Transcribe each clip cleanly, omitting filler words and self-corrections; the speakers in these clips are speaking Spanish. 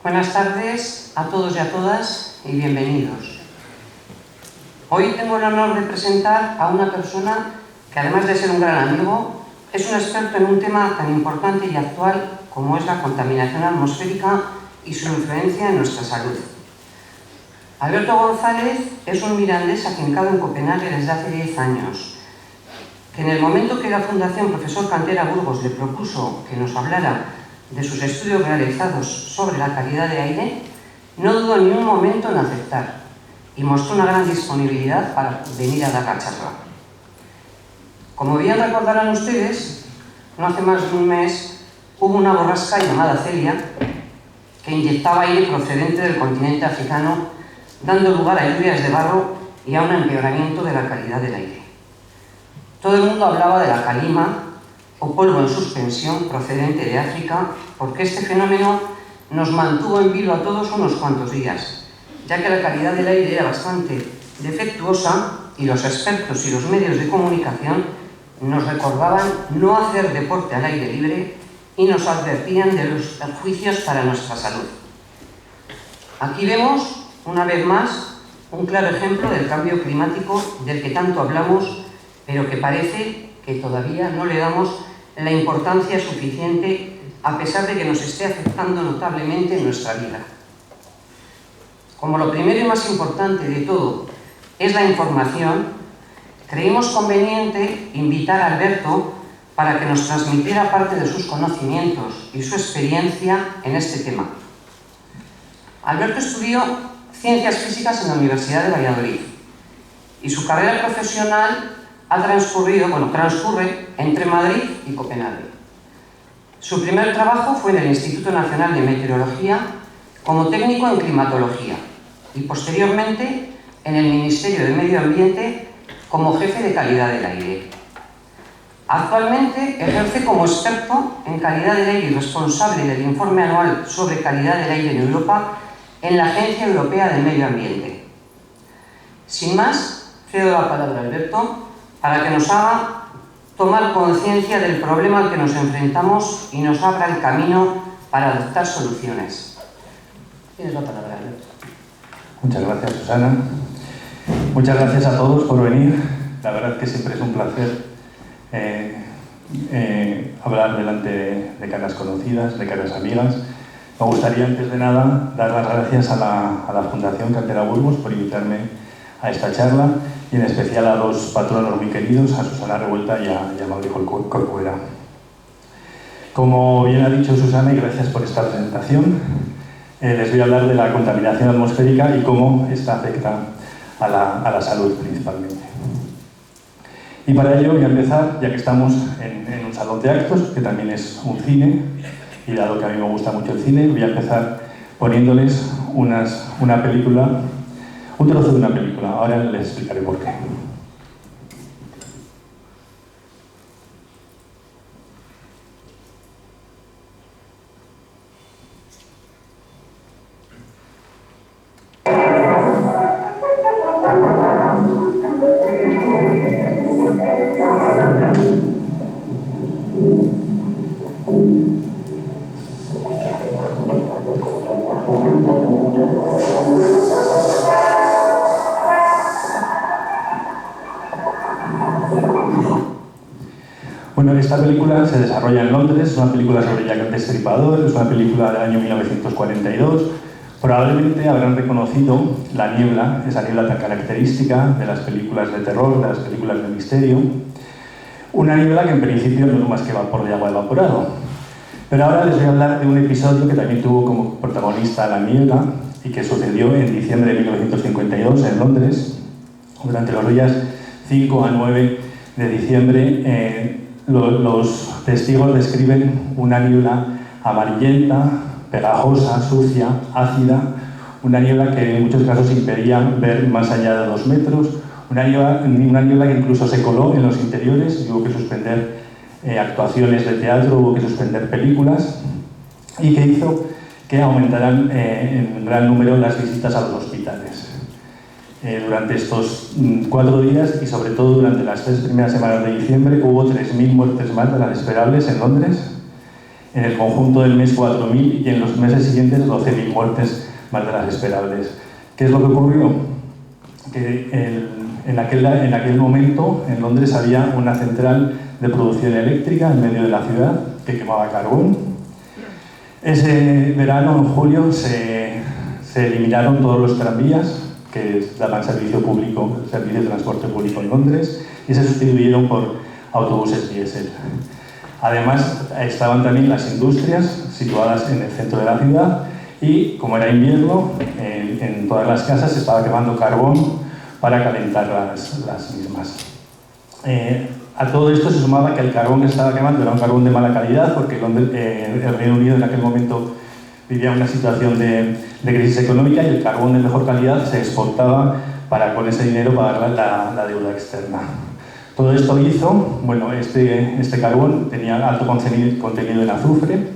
Buenas tardes a todos y a todas y bienvenidos. Hoy tengo el honor de presentar a una persona que, además de ser un gran amigo, es un experto en un tema tan importante y actual como es la contaminación atmosférica y su influencia en nuestra salud. Alberto González es un mirandés afincado en Copenhague desde hace 10 años, que en el momento que la Fundación Profesor Cantera Burgos le propuso que nos hablara de sus estudios realizados sobre la calidad de aire, no dudó ni un momento en aceptar y mostró una gran disponibilidad para venir a dar la charla. Como bien recordarán ustedes, no hace más de un mes hubo una borrasca llamada Celia que inyectaba aire procedente del continente africano, dando lugar a lluvias de barro y a un empeoramiento de la calidad del aire. Todo el mundo hablaba de la calima o polvo en suspensión procedente de África, porque este fenómeno nos mantuvo en vilo a todos unos cuantos días, ya que la calidad del aire era bastante defectuosa y los expertos y los medios de comunicación nos recordaban no hacer deporte al aire libre y nos advertían de los perjuicios para nuestra salud. Aquí vemos, una vez más, un claro ejemplo del cambio climático del que tanto hablamos, pero que parece que todavía no le damos la importancia suficiente, a pesar de que nos esté afectando notablemente en nuestra vida. Como lo primero y más importante de todo es la información, creímos conveniente invitar a Alberto para que nos transmitiera parte de sus conocimientos y su experiencia en este tema. Alberto estudió Ciencias Físicas en la Universidad de Valladolid y su carrera profesional transcurre entre Madrid y Copenhague. Su primer trabajo fue en el Instituto Nacional de Meteorología como técnico en climatología y posteriormente en el Ministerio de Medio Ambiente como jefe de calidad del aire. Actualmente ejerce como experto en calidad del aire y responsable del informe anual sobre calidad del aire en Europa en la Agencia Europea del Medio Ambiente. Sin más, cedo la palabra a Alberto para que nos haga tomar conciencia del problema al que nos enfrentamos y nos abra el camino para adoptar soluciones. Tienes la palabra, Alberto. Muchas gracias, Susana. Muchas gracias a todos por venir. La verdad que siempre es un placer hablar delante de caras conocidas, de caras amigas. Me gustaría, antes de nada, dar las gracias a la Fundación Cantera Burgos por invitarme a esta charla, y en especial a dos patronos muy queridos, a Susana Revuelta y a Mauricio Corcuera. Como bien ha dicho Susana, y gracias por esta presentación, les voy a hablar de la contaminación atmosférica y cómo esta afecta a la salud principalmente. Y para ello voy a empezar, ya que estamos en un salón de actos, que también es un cine, y dado que a mí me gusta mucho el cine, voy a empezar poniéndoles una película, un trozo de una película. Ahora les explicaré por qué. Bueno, esta película se desarrolla en Londres, es una película sobre Jack el Destripador, es una película del año 1942. Probablemente habrán reconocido la niebla, esa niebla tan característica de las películas de terror, de las películas de misterio. Una niebla que en principio no es más que vapor de agua evaporado. Pero ahora les voy a hablar de un episodio que también tuvo como protagonista la niebla y que sucedió en diciembre de 1952 en Londres. Durante los días 5 a 9 de diciembre, los testigos describen una niebla amarillenta, pegajosa, sucia, ácida, una niebla que en muchos casos impedía ver más allá de 2 metros, una niebla que incluso se coló en los interiores y hubo que suspender actuaciones de teatro, hubo que suspender películas, y que hizo que aumentaran en gran número las visitas a los hospitales. Durante estos 4 días y sobre todo durante las 3 primeras semanas de diciembre hubo 3.000 muertes más de las esperables en Londres. en el conjunto del mes 4.000 y en los meses siguientes 12.000 muertes, más de las esperables. ¿Qué es lo que ocurrió? Que en aquel momento en Londres había una central de producción eléctrica en medio de la ciudad que quemaba carbón. Ese verano, en julio, se eliminaron todos los tranvías que daban servicio de transporte público en Londres y se sustituyeron por autobuses diésel. Además, estaban también las industrias situadas en el centro de la ciudad y, como era invierno, en todas las casas se estaba quemando carbón para calentar las mismas. A todo esto se sumaba que el carbón que estaba quemando era un carbón de mala calidad, porque el Reino Unido en aquel momento vivía una situación de crisis económica y el carbón de mejor calidad se exportaba para con ese dinero pagar la deuda externa. Todo esto hizo, bueno, este carbón tenía alto contenido en azufre.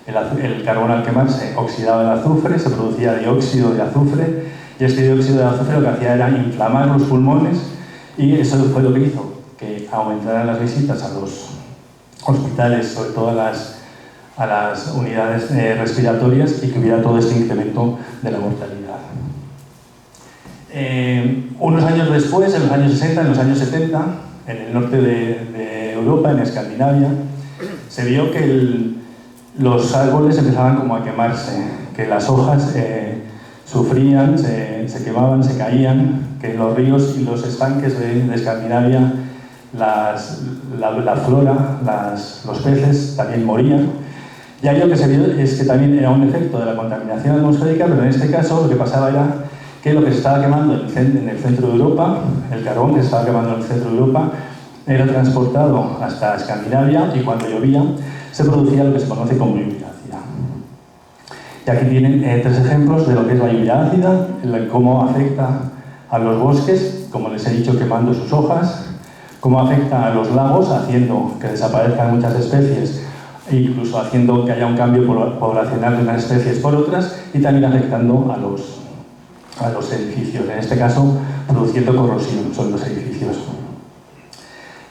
El carbón al quemarse oxidaba el azufre, se producía dióxido de azufre, y este dióxido de azufre lo que hacía era inflamar los pulmones, y eso fue lo que hizo que aumentaran las visitas a los hospitales, sobre todo a las unidades respiratorias, y que hubiera todo este incremento de la mortalidad. Unos años después, en los años 60, en los años 70, en el norte de Europa, en Escandinavia, se vio que los árboles empezaban como a quemarse, que las hojas sufrían, se quemaban, se caían, que los ríos y los estanques de Escandinavia, la flora, los peces también morían. Y ahí lo que se vio es que también era un efecto de la contaminación atmosférica, pero en este caso lo que pasaba era que lo que se estaba quemando en el centro de Europa, el carbón que se estaba quemando en el centro de Europa, era transportado hasta Escandinavia y cuando llovía se producía lo que se conoce como lluvia ácida. Y aquí tienen 3 ejemplos de lo que es la lluvia ácida, cómo afecta a los bosques, como les he dicho, quemando sus hojas, cómo afecta a los lagos, haciendo que desaparezcan muchas especies e incluso haciendo que haya un cambio poblacional de unas especies por otras, y también afectando a los edificios, en este caso produciendo corrosión sobre los edificios.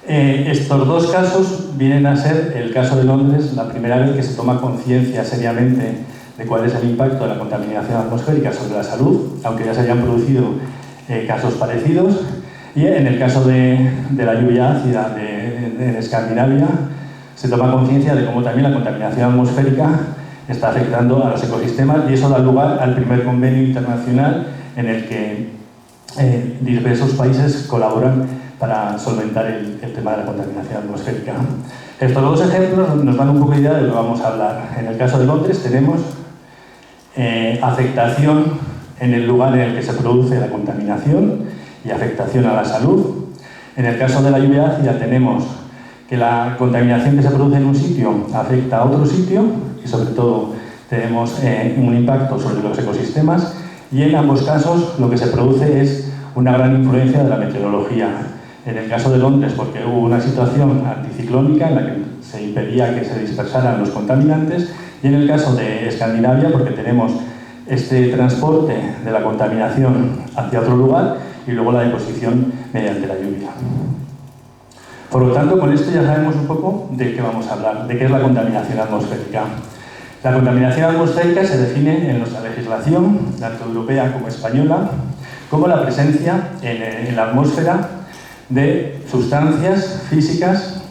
Estos 2 casos vienen a ser el caso de Londres, la primera vez que se toma conciencia seriamente de cuál es el impacto de la contaminación atmosférica sobre la salud, aunque ya se hayan producido casos parecidos, y en el caso de la lluvia ácida en Escandinavia se toma conciencia de cómo también la contaminación atmosférica está afectando a los ecosistemas, y eso da lugar al primer convenio internacional en el que diversos países colaboran para solventar el tema de la contaminación atmosférica. Estos 2 ejemplos nos dan un poco de idea de lo que vamos a hablar. En el caso de Londres tenemos afectación en el lugar en el que se produce la contaminación y afectación a la salud. En el caso de la lluvia ácida tenemos que la contaminación que se produce en un sitio afecta a otro sitio, y sobre todo tenemos un impacto sobre los ecosistemas, y en ambos casos lo que se produce es una gran influencia de la meteorología. En el caso de Londres, porque hubo una situación anticiclónica en la que se impedía que se dispersaran los contaminantes, y en el caso de Escandinavia, porque tenemos este transporte de la contaminación hacia otro lugar y luego la deposición mediante la lluvia. Por lo tanto, con esto ya sabemos un poco de qué vamos a hablar, de qué es la contaminación atmosférica. La contaminación atmosférica se define en nuestra legislación, tanto europea como española, como la presencia en la atmósfera de sustancias físicas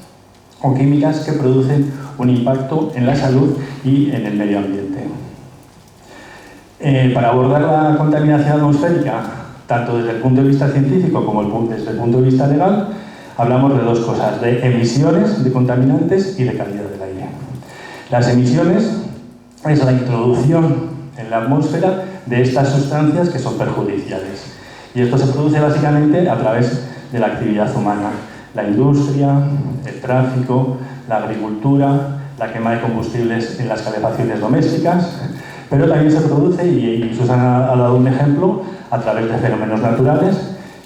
o químicas que producen un impacto en la salud y en el medio ambiente. Para abordar la contaminación atmosférica, tanto desde el punto de vista científico como desde el punto de vista legal, hablamos de 2 cosas, de emisiones de contaminantes y de calidad del aire. Las emisiones es la introducción en la atmósfera de estas sustancias que son perjudiciales. Y esto se produce básicamente a través de la actividad humana. La industria, el tráfico, la agricultura, la quema de combustibles en las calefacciones domésticas, pero también se produce, y Susana ha dado un ejemplo, a través de fenómenos naturales,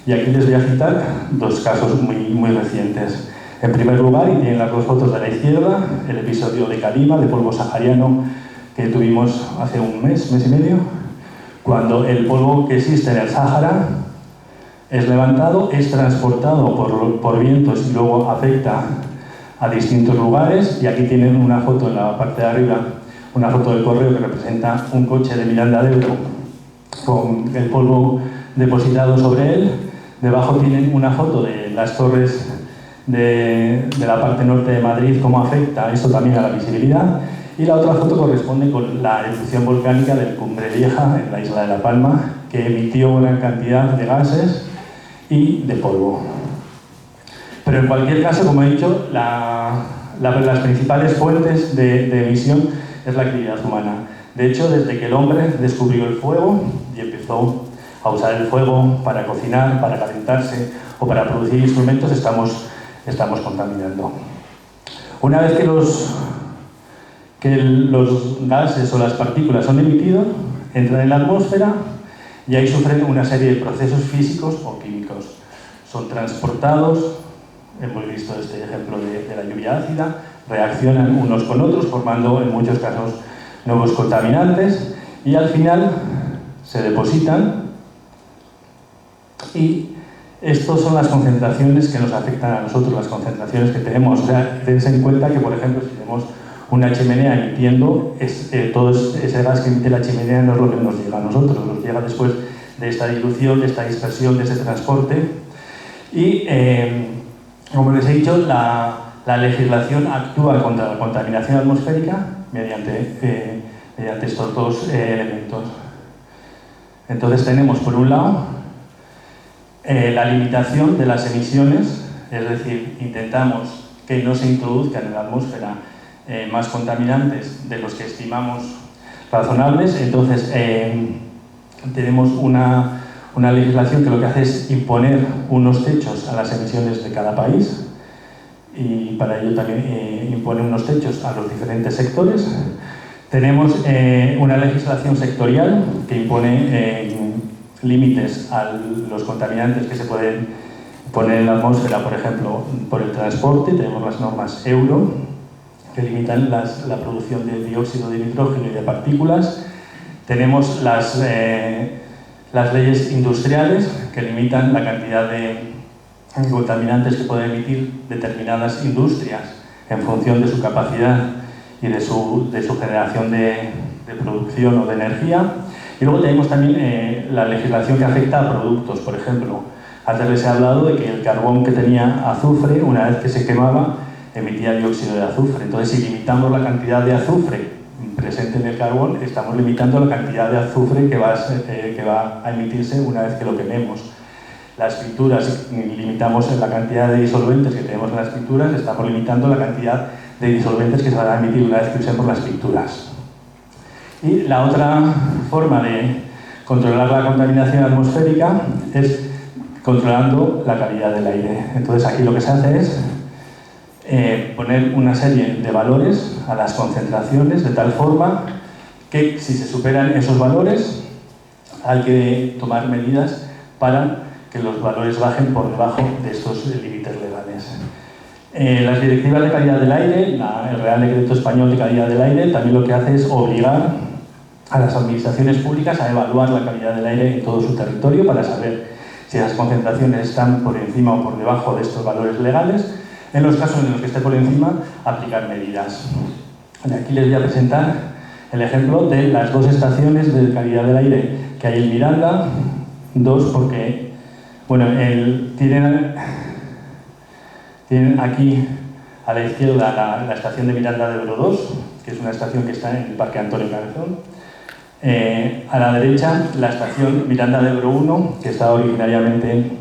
y aquí les voy a citar 2 casos muy recientes. En primer lugar, y tienen las 2 fotos de la izquierda, el episodio de Calima, de polvo sahariano, que tuvimos hace un mes y medio, cuando el polvo que existe en el Sáhara es levantado, es transportado por vientos y luego afecta a distintos lugares, y aquí tienen una foto en la parte de arriba, una foto del correo que representa un coche de Miranda de Ebro con el polvo depositado sobre él. Debajo tienen una foto de las torres de la parte norte de Madrid, cómo afecta eso también a la visibilidad, y la otra foto corresponde con la erupción volcánica del Cumbre Vieja en la isla de La Palma, que emitió una cantidad de gases y de polvo. Pero en cualquier caso, como he dicho, las principales fuentes de emisión es la actividad humana. De hecho, desde que el hombre descubrió el fuego y empezó a usar el fuego para cocinar, para calentarse o para producir instrumentos, estamos contaminando. Una vez que los gases o las partículas son emitidos, entran en la atmósfera y ahí sufren una serie de procesos físicos o químicos. Son transportados, hemos visto este ejemplo de la lluvia ácida, reaccionan unos con otros formando en muchos casos nuevos contaminantes y al final se depositan, y estas son las concentraciones que nos afectan a nosotros, las concentraciones que tenemos. O sea, tense en cuenta que, por ejemplo, si tenemos una chimenea emitiendo, todo ese gas que emite la chimenea no es lo que nos llega a nosotros, nos llega después de esta dilución, de esta dispersión, de ese transporte. Y, como les he dicho, la legislación actúa contra la contaminación atmosférica mediante estos dos elementos. Entonces tenemos, por un lado, la limitación de las emisiones, es decir, intentamos que no se introduzcan en la atmósfera más contaminantes de los que estimamos razonables. Entonces, tenemos una legislación que lo que hace es imponer unos techos a las emisiones de cada país, y para ello también impone unos techos a los diferentes sectores. Tenemos una legislación sectorial que impone límites a los contaminantes que se pueden poner en la atmósfera, por ejemplo, por el transporte. Tenemos las normas Euro, que limitan la producción de dióxido de nitrógeno y de partículas. Tenemos las leyes industriales, que limitan la cantidad de contaminantes que pueden emitir determinadas industrias en función de su capacidad y de su generación de producción o de energía. Y luego tenemos también la legislación que afecta a productos. Por ejemplo, antes les he hablado de que el carbón que tenía azufre, una vez que se quemaba, emitía dióxido de azufre. Entonces, si limitamos la cantidad de azufre presente en el carbón, estamos limitando la cantidad de azufre que va a emitirse una vez que lo quememos. Las pinturas, si limitamos la cantidad de disolventes que tenemos en las pinturas, estamos limitando la cantidad de disolventes que se van a emitir una vez que usemos las pinturas. Y la otra forma de controlar la contaminación atmosférica es controlando la calidad del aire. Entonces, aquí lo que se hace es poner una serie de valores a las concentraciones, de tal forma que si se superan esos valores hay que tomar medidas para que los valores bajen por debajo de estos límites legales. Las directivas de calidad del aire, el Real Decreto Español de Calidad del Aire, también lo que hace es obligar a las administraciones públicas a evaluar la calidad del aire en todo su territorio para saber si las concentraciones están por encima o por debajo de estos valores legales. En los casos en los que esté por encima, aplicar medidas. Y aquí les voy a presentar el ejemplo de las dos estaciones de calidad del aire que hay en Miranda. Dos porque, bueno, tienen aquí a la izquierda la estación de Miranda de Ebro 2, que es una estación que está en el Parque Antonio Cabezón. A la derecha, la estación Miranda de Ebro 1, que estaba originariamente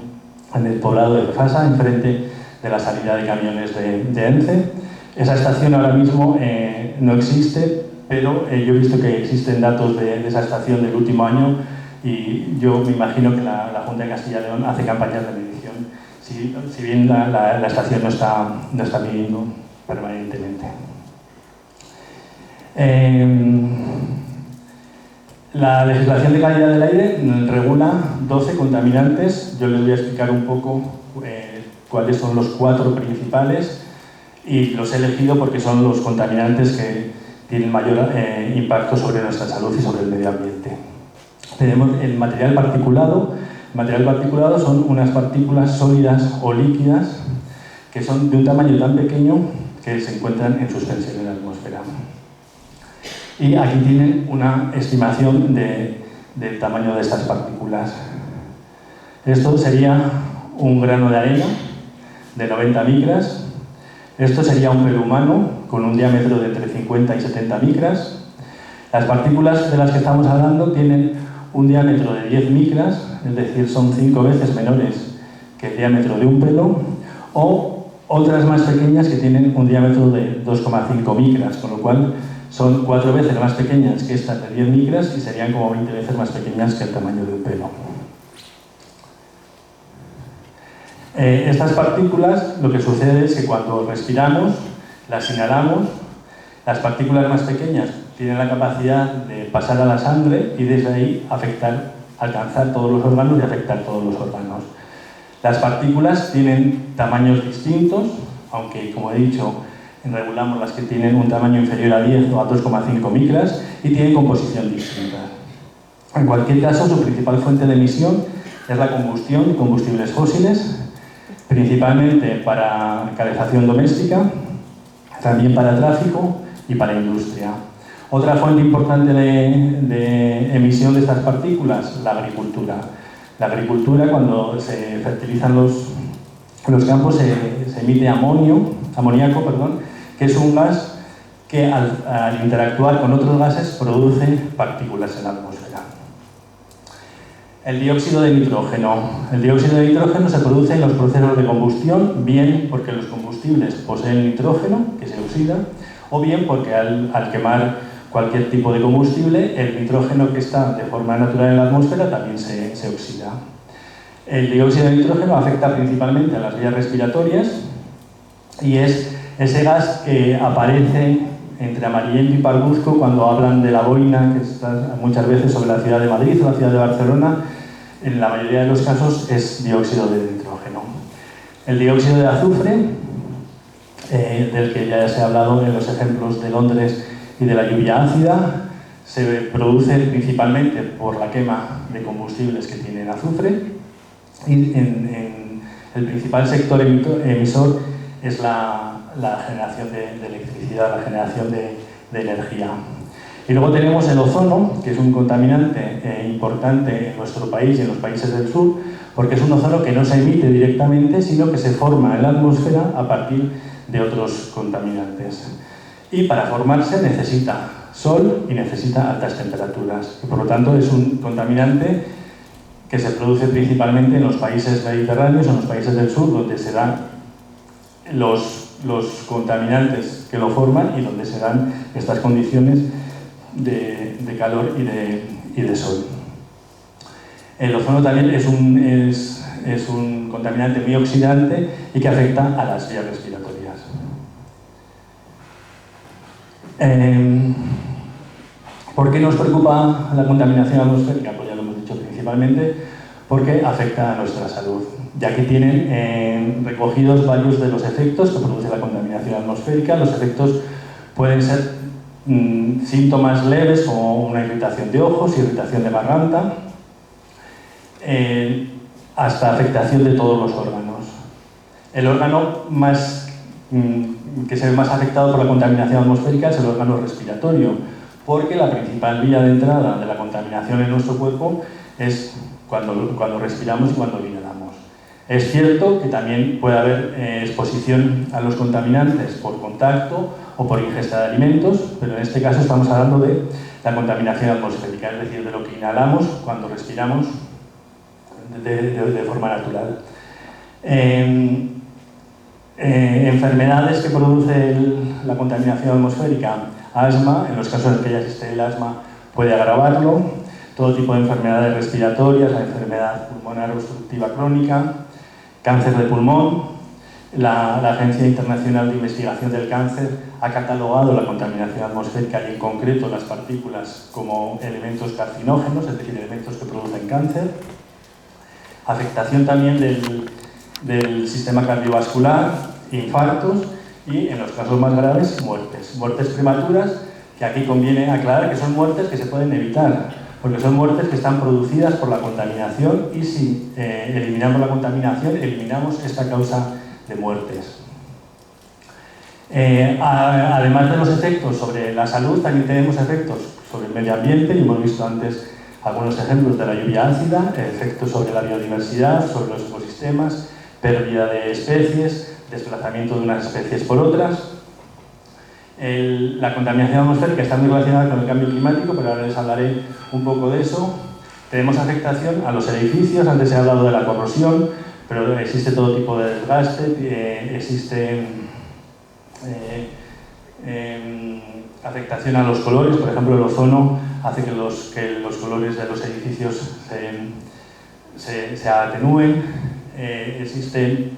en el poblado de Fasa, enfrente de la salida de camiones de ENCE. Esa estación ahora mismo no existe, pero yo he visto que existen datos de esa estación del último año, y yo me imagino que la Junta de Castilla y León hace campañas de medición, si bien la estación no está midiendo permanentemente. La legislación de calidad del aire regula 12 contaminantes. Yo les voy a explicar un poco cuáles son los 4 principales, y los he elegido porque son los contaminantes que tienen mayor impacto sobre nuestra salud y sobre el medio ambiente. Tenemos el material particulado. El material particulado son unas partículas sólidas o líquidas que son de un tamaño tan pequeño que se encuentran en suspensión en la atmósfera. Y aquí tienen una estimación del tamaño de estas partículas. Esto sería un grano de arena de 90 micras. Esto sería un pelo humano con un diámetro de entre 50 y 70 micras. Las partículas de las que estamos hablando tienen un diámetro de 10 micras, es decir, son 5 veces menores que el diámetro de un pelo, o otras más pequeñas que tienen un diámetro de 2,5 micras, con lo cual son 4 veces más pequeñas que estas de 10 micras y serían como 20 veces más pequeñas que el tamaño de un pelo. Estas partículas, lo que sucede es que cuando respiramos, las inhalamos, las partículas más pequeñas tienen la capacidad de pasar a la sangre y desde ahí alcanzar todos los órganos y afectar todos los órganos. Las partículas tienen tamaños distintos, aunque, como he dicho, regulamos las que tienen un tamaño inferior a 10 o a 2,5 micras y tienen composición distinta. En cualquier caso, su principal fuente de emisión es la combustión de combustibles fósiles, principalmente para calefacción doméstica, también para tráfico y para industria. Otra fuente importante de emisión de estas partículas, la agricultura. La agricultura, cuando se fertilizan los campos, se emite amoníaco, que es un gas que al interactuar con otros gases produce partículas en la atmósfera. El dióxido de nitrógeno. El dióxido de nitrógeno se produce en los procesos de combustión, bien porque los combustibles poseen nitrógeno, que se oxida, o bien porque al quemar cualquier tipo de combustible, el nitrógeno que está de forma natural en la atmósfera también se oxida. El dióxido de nitrógeno afecta principalmente a las vías respiratorias y es ese gas que aparece entre amarillento y parduzco cuando hablan de la boina, que está muchas veces sobre la ciudad de Madrid o la ciudad de Barcelona. En la mayoría de los casos es dióxido de nitrógeno. El dióxido de azufre, del que ya se ha hablado en los ejemplos de Londres y de la lluvia ácida, se produce principalmente por la quema de combustibles que tienen azufre y en el principal sector emisor es la generación de electricidad, la generación de energía. Y luego tenemos el ozono, que es un contaminante importante en nuestro país y en los países del sur, porque es un ozono que no se emite directamente, sino que se forma en la atmósfera a partir de otros contaminantes. Y para formarse necesita sol y necesita altas temperaturas. Y por lo tanto es un contaminante que se produce principalmente en los países mediterráneos o en los países del sur, donde se dan los contaminantes que lo forman y donde se dan estas condiciones de calor y de sol. El ozono también es un contaminante muy oxidante y que afecta a las vías respiratorias. ¿Por qué nos preocupa la contaminación atmosférica? Pues ya lo hemos dicho, principalmente porque afecta a nuestra salud. Y aquí tienen recogidos varios de los efectos que produce la contaminación atmosférica. Los efectos pueden ser síntomas leves como una irritación de ojos, irritación de garganta, hasta afectación de todos los órganos. El órgano que se ve más afectado por la contaminación atmosférica es el órgano respiratorio, porque la principal vía de entrada de la contaminación en nuestro cuerpo es cuando respiramos y cuando inhalamos. Es cierto que también puede haber exposición a los contaminantes por contacto o por ingesta de alimentos, pero en este caso estamos hablando de la contaminación atmosférica, es decir, de lo que inhalamos cuando respiramos de forma natural. Enfermedades que produce la contaminación atmosférica, asma, en los casos en que ya existe el asma puede agravarlo, todo tipo de enfermedades respiratorias, la enfermedad pulmonar obstructiva crónica, cáncer de pulmón. La Agencia Internacional de Investigación del Cáncer ha catalogado la contaminación atmosférica y en concreto las partículas como elementos carcinógenos, es decir, elementos que producen cáncer. Afectación también del sistema cardiovascular, infartos y, en los casos más graves, muertes. Muertes prematuras, que aquí conviene aclarar que son muertes que se pueden evitar, porque son muertes que están producidas por la contaminación y si eliminamos la contaminación, eliminamos esta causa de muertes. Además de los efectos sobre la salud, también tenemos efectos sobre el medio ambiente, y hemos visto antes algunos ejemplos de la lluvia ácida, efectos sobre la biodiversidad, sobre los ecosistemas, pérdida de especies, desplazamiento de unas especies por otras. La contaminación atmosférica está muy relacionada con el cambio climático, pero ahora les hablaré un poco de eso. Tenemos afectación a los edificios, antes he hablado de la corrosión, pero existe todo tipo de desgaste, existe afectación a los colores, por ejemplo el ozono hace que los colores de los edificios se atenúen, existe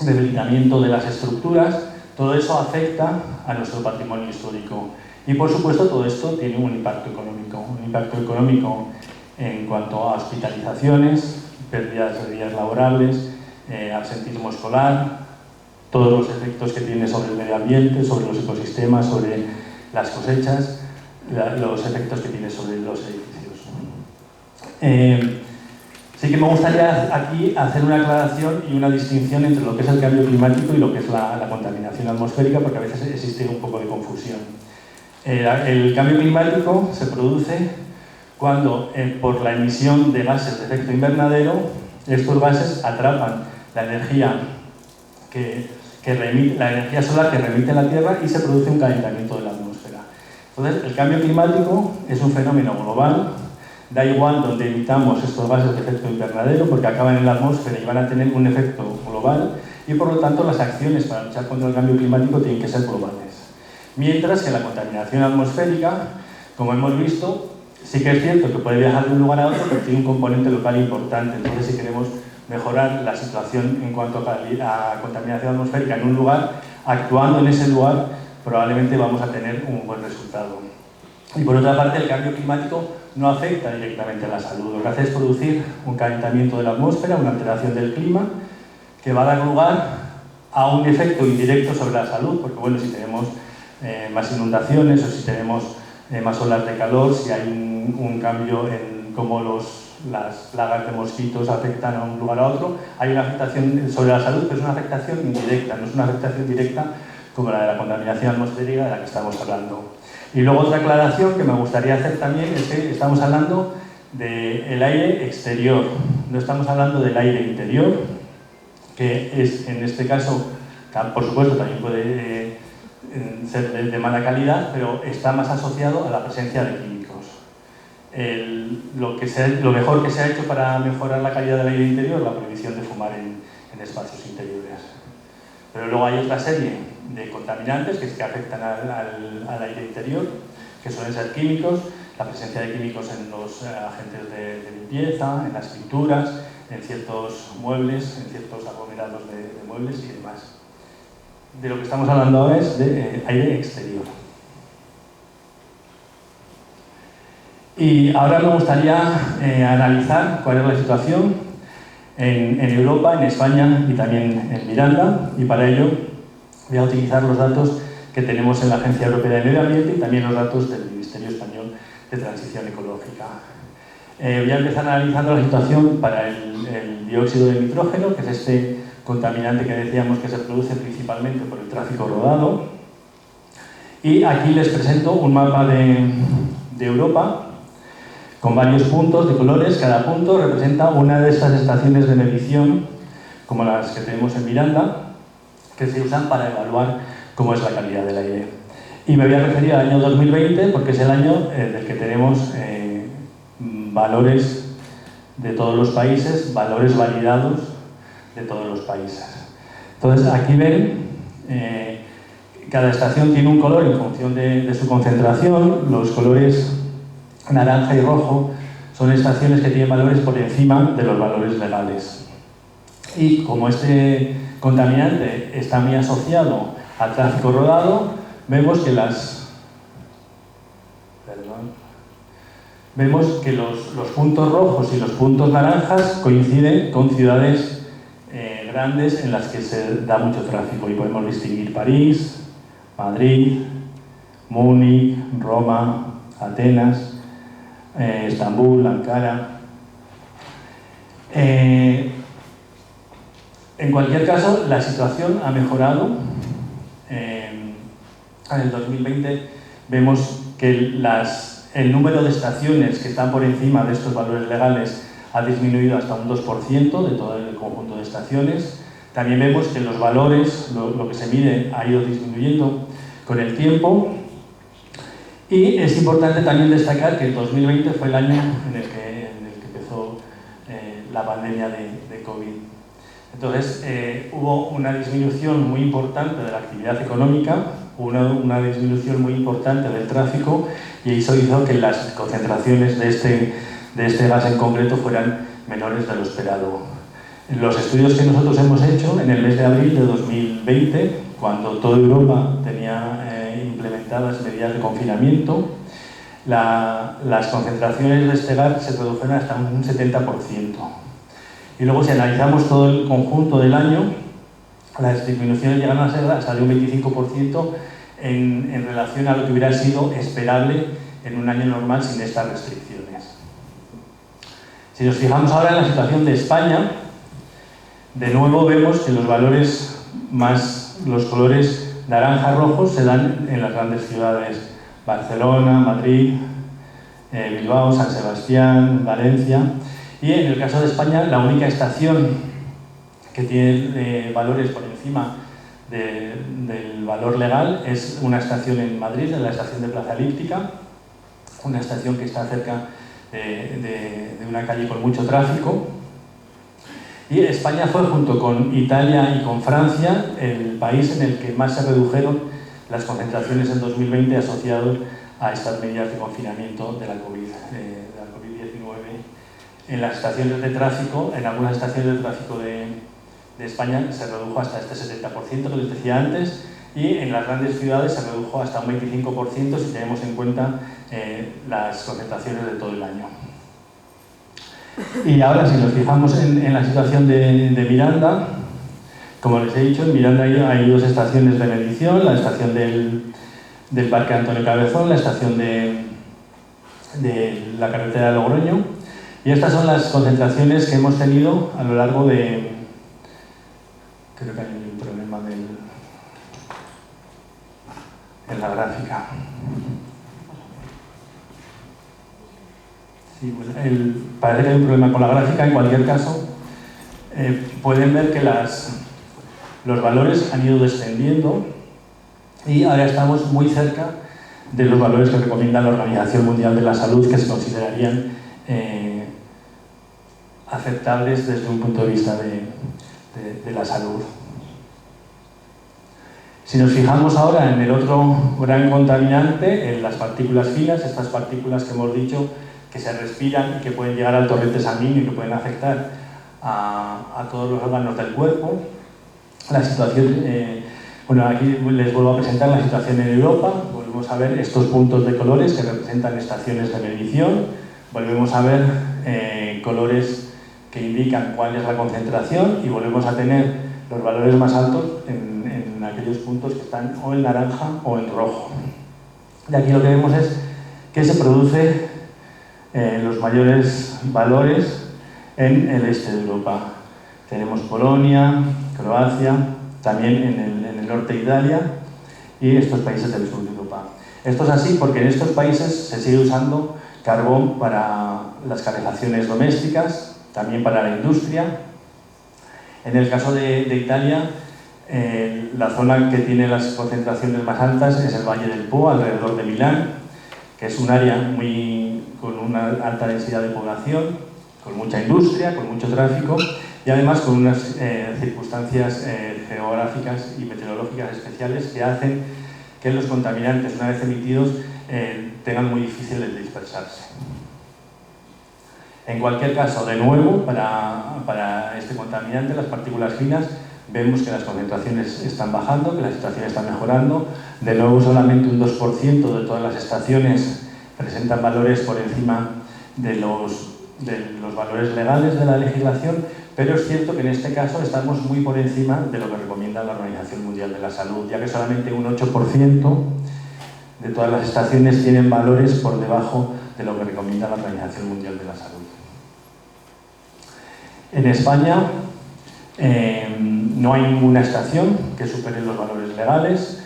debilitamiento de las estructuras. Todo eso afecta a nuestro patrimonio histórico. Y por supuesto todo esto tiene un impacto económico en cuanto a hospitalizaciones, pérdidas de días laborables, absentismo escolar, todos los efectos que tiene sobre el medio ambiente, sobre los ecosistemas, sobre las cosechas, los efectos que tiene sobre los edificios. Sí que me gustaría aquí hacer una aclaración y una distinción entre lo que es el cambio climático y lo que es la contaminación atmosférica, porque a veces existe un poco de confusión. El cambio climático se produce cuando, por la emisión de gases de efecto invernadero, estos gases atrapan la energía solar que remite la Tierra y se produce un calentamiento de la atmósfera. Entonces, el cambio climático es un fenómeno global. Da igual donde emitamos estos gases de efecto invernadero, porque acaban en la atmósfera y van a tener un efecto global, y por lo tanto las acciones para luchar contra el cambio climático tienen que ser globales. Mientras que la contaminación atmosférica, como hemos visto, sí que es cierto que puede viajar de un lugar a otro, pero tiene un componente local importante. Entonces, si queremos mejorar la situación en cuanto a contaminación atmosférica en un lugar, actuando en ese lugar, probablemente vamos a tener un buen resultado. Y por otra parte, el cambio climático no afecta directamente a la salud. Lo que hace es producir un calentamiento de la atmósfera, una alteración del clima, que va a dar lugar a un efecto indirecto sobre la salud, porque bueno, si tenemos más inundaciones o si tenemos más olas de calor, si hay un cambio en cómo las plagas de mosquitos afectan a un lugar a otro, hay una afectación sobre la salud, pero es una afectación indirecta, no es una afectación directa como la de la contaminación atmosférica de la que estamos hablando. Y luego otra aclaración que me gustaría hacer también es que estamos hablando del aire exterior, no estamos hablando del aire interior, que es en este caso, por supuesto, también puede ser de mala calidad, pero está más asociado a la presencia de químicos. Lo mejor que se ha hecho para mejorar la calidad del aire interior es la prohibición de fumar en espacios interiores. Pero luego hay otra serie de contaminantes que afectan al aire interior, que suelen ser químicos, la presencia de químicos en los agentes de limpieza, en las pinturas, en ciertos muebles, en ciertos aglomerados de muebles y demás. De lo que estamos hablando ahora es de aire exterior. Y ahora me gustaría analizar cuál es la situación en Europa, en España y también en Miranda, y para ello voy a utilizar los datos que tenemos en la Agencia Europea de Medio Ambiente y también los datos del Ministerio Español de Transición Ecológica. Voy a empezar analizando la situación para el dióxido de nitrógeno, que es este contaminante que decíamos que se produce principalmente por el tráfico rodado. Y aquí les presento un mapa de Europa con varios puntos de colores. Cada punto representa una de estas estaciones de medición, como las que tenemos en Miranda, que se usan para evaluar cómo es la calidad del aire. Y me voy a referir al año 2020 porque es el año del que tenemos valores de todos los países, valores validados de todos los países. Entonces, aquí ven, cada estación tiene un color en función de su concentración. Los colores naranja y rojo son estaciones que tienen valores por encima de los valores legales. Y como este contaminante está muy asociado al tráfico rodado, vemos que los puntos rojos y los puntos naranjas coinciden con ciudades grandes en las que se da mucho tráfico, y podemos distinguir París, Madrid, Múnich, Roma, Atenas, Estambul, Ankara. En cualquier caso, la situación ha mejorado. En el 2020 vemos que el número de estaciones que están por encima de estos valores legales ha disminuido hasta un 2% de todo el conjunto de estaciones. También vemos que los valores, lo que se mide, ha ido disminuyendo con el tiempo. Y es importante también destacar que el 2020 fue el año en el que empezó la pandemia de COVID. Entonces, hubo una disminución muy importante de la actividad económica, una disminución muy importante del tráfico, y eso hizo que las concentraciones de este gas en concreto fueran menores de lo esperado. Los estudios que nosotros hemos hecho en el mes de abril de 2020, cuando toda Europa tenía implementadas medidas de confinamiento, las concentraciones de este gas se redujeron hasta un 70%. Y luego, si analizamos todo el conjunto del año, las disminuciones llegaron a ser hasta de un 25% en relación a lo que hubiera sido esperable en un año normal sin estas restricciones. Si nos fijamos ahora en la situación de España, de nuevo vemos que los colores naranja-rojos se dan en las grandes ciudades: Barcelona, Madrid, Bilbao, San Sebastián, Valencia. Y en el caso de España, la única estación que tiene valores por encima del valor legal es una estación en Madrid, la estación de Plaza Elíptica, una estación que está cerca de una calle con mucho tráfico. Y España fue, junto con Italia y con Francia, el país en el que más se redujeron las concentraciones en 2020 asociadas a estas medidas de confinamiento de la COVID-19 en las estaciones de tráfico. En algunas estaciones de tráfico de España se redujo hasta este 70% que les decía antes, y en las grandes ciudades se redujo hasta un 25% si tenemos en cuenta las concentraciones de todo el año. Y ahora, si nos fijamos en la situación de Miranda, como les he dicho, en Miranda hay dos estaciones de medición: la estación del Parque Antonio Cabezón, la estación de la carretera de Logroño. Y estas son las concentraciones que hemos tenido a lo largo de... Creo que hay un problema en la gráfica. Sí, pues parece que hay un problema con la gráfica. En cualquier caso, pueden ver que los valores han ido descendiendo y ahora estamos muy cerca de los valores que recomienda la Organización Mundial de la Salud, que se considerarían aceptables desde un punto de vista de la salud. Si nos fijamos ahora en el otro gran contaminante, en las partículas finas, estas partículas que hemos dicho que se respiran y que pueden llegar al torrente sanguíneo y que pueden afectar a todos los órganos del cuerpo, la situación, bueno, aquí les vuelvo a presentar la situación en Europa. Volvemos a ver estos puntos de colores que representan estaciones de medición, volvemos a ver colores que indican cuál es la concentración, y volvemos a tener los valores más altos en aquellos puntos que están o en naranja o en rojo. Y aquí lo que vemos es que se produce los mayores valores en el este de Europa. Tenemos Polonia, Croacia, también en el norte de Italia y estos países del sur de Europa. Esto es así porque en estos países se sigue usando carbón para las calefacciones domésticas, también para la industria. En el caso de Italia, la zona que tiene las concentraciones más altas es el Valle del Po, alrededor de Milán, que es un área con una alta densidad de población, con mucha industria, con mucho tráfico y además con unas circunstancias geográficas y meteorológicas especiales que hacen que los contaminantes, una vez emitidos, tengan muy difícil el dispersarse. En cualquier caso, de nuevo, para este contaminante, las partículas finas, vemos que las concentraciones están bajando, que la situación está mejorando. De nuevo, solamente un 2% de todas las estaciones presentan valores por encima de los valores legales de la legislación, pero es cierto que en este caso estamos muy por encima de lo que recomienda la Organización Mundial de la Salud, ya que solamente un 8% de todas las estaciones tienen valores por debajo de lo que recomienda la Organización Mundial de la Salud. En España, No hay ninguna estación que supere los valores legales.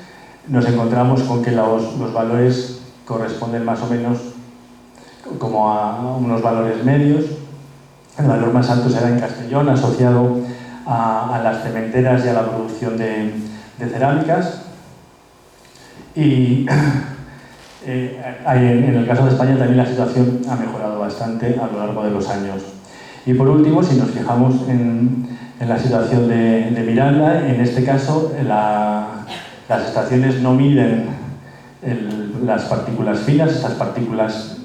Nos encontramos con que los valores corresponden más o menos como a unos valores medios. El valor más alto será en Castellón, asociado a las cementeras y a la producción de cerámicas. Y en el caso de España también la situación ha mejorado bastante a lo largo de los años. Y por último, si nos fijamos en la situación de Miranda, en este caso las estaciones no miden las partículas finas, estas partículas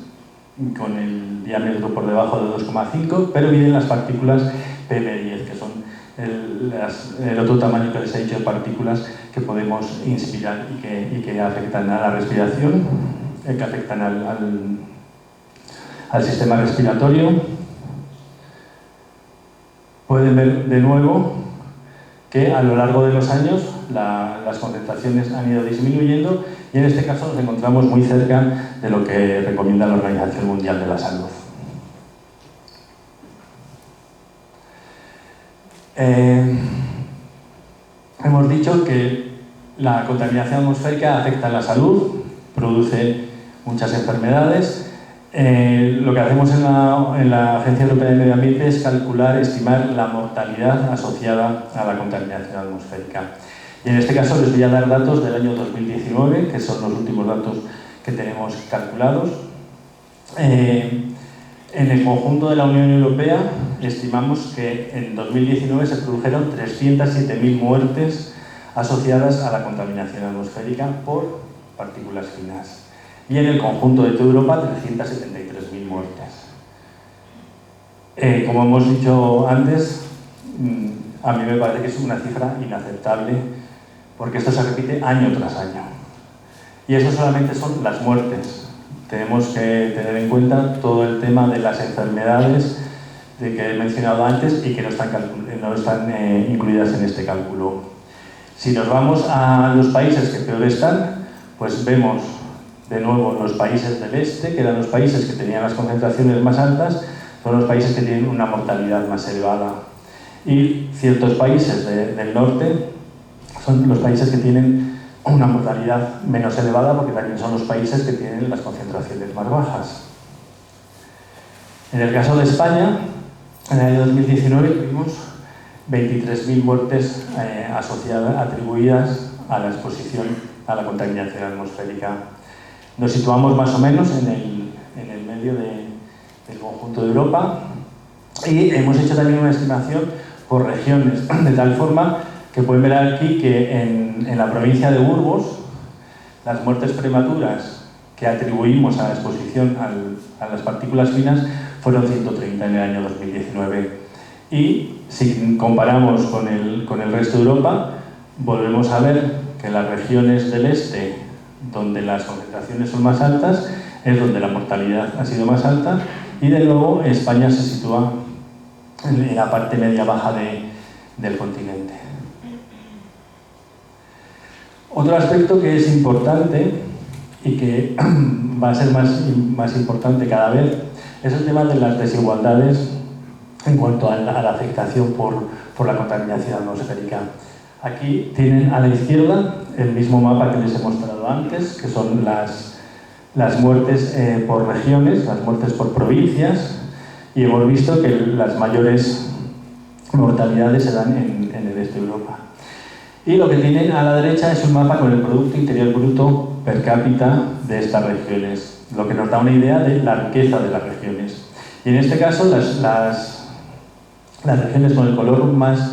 con el diámetro por debajo de 2,5, pero miden las partículas PM10, que son el otro tamaño que les he dicho de partículas que podemos inspirar y que afectan a la respiración, que afectan al sistema respiratorio. Pueden ver de nuevo que a lo largo de los años las concentraciones han ido disminuyendo y en este caso nos encontramos muy cerca de lo que recomienda la Organización Mundial de la Salud. Hemos dicho que la contaminación atmosférica afecta a la salud, produce muchas enfermedades. Lo que hacemos en la Agencia Europea de Medio Ambiente es estimar la mortalidad asociada a la contaminación atmosférica. Y en este caso les voy a dar datos del año 2019, que son los últimos datos que tenemos calculados. En el conjunto de la Unión Europea estimamos que en 2019 se produjeron 307.000 muertes asociadas a la contaminación atmosférica por partículas finas. Y en el conjunto de toda Europa, 373.000 muertes. Como hemos dicho antes, a mí me parece que es una cifra inaceptable, porque esto se repite año tras año. Y eso solamente son las muertes. Tenemos que tener en cuenta todo el tema de las enfermedades que he mencionado antes y que no están incluidas en este cálculo. Si nos vamos a los países que peor están, pues vemos de nuevo los países del este, que eran los países que tenían las concentraciones más altas, son los países que tienen una mortalidad más elevada. Y ciertos países del norte son los países que tienen una mortalidad menos elevada, porque también son los países que tienen las concentraciones más bajas. En el caso de España, en el año 2019 tuvimos 23.000 muertes atribuidas a la exposición a la contaminación atmosférica. Nos situamos más o menos en el medio del conjunto de Europa y hemos hecho también una estimación por regiones, de tal forma que pueden ver aquí que en la provincia de Burgos las muertes prematuras que atribuimos a la exposición a las partículas finas fueron 130 en el año 2019. Y si comparamos con el resto de Europa, volvemos a ver que las regiones del este, donde las concentraciones son más altas, es donde la mortalidad ha sido más alta, y de nuevo España se sitúa en la parte media-baja del continente. Otro aspecto que es importante y que va a ser más importante cada vez es el tema de las desigualdades en cuanto a la afectación por la contaminación atmosférica. Aquí tienen a la izquierda el mismo mapa que les he mostrado antes, que son las muertes por regiones, las muertes por provincias, y hemos visto que las mayores mortalidades se dan en el este de Europa. Y lo que tienen a la derecha es un mapa con el Producto Interior Bruto per cápita de estas regiones, lo que nos da una idea de la riqueza de las regiones. Y en este caso las regiones con el color más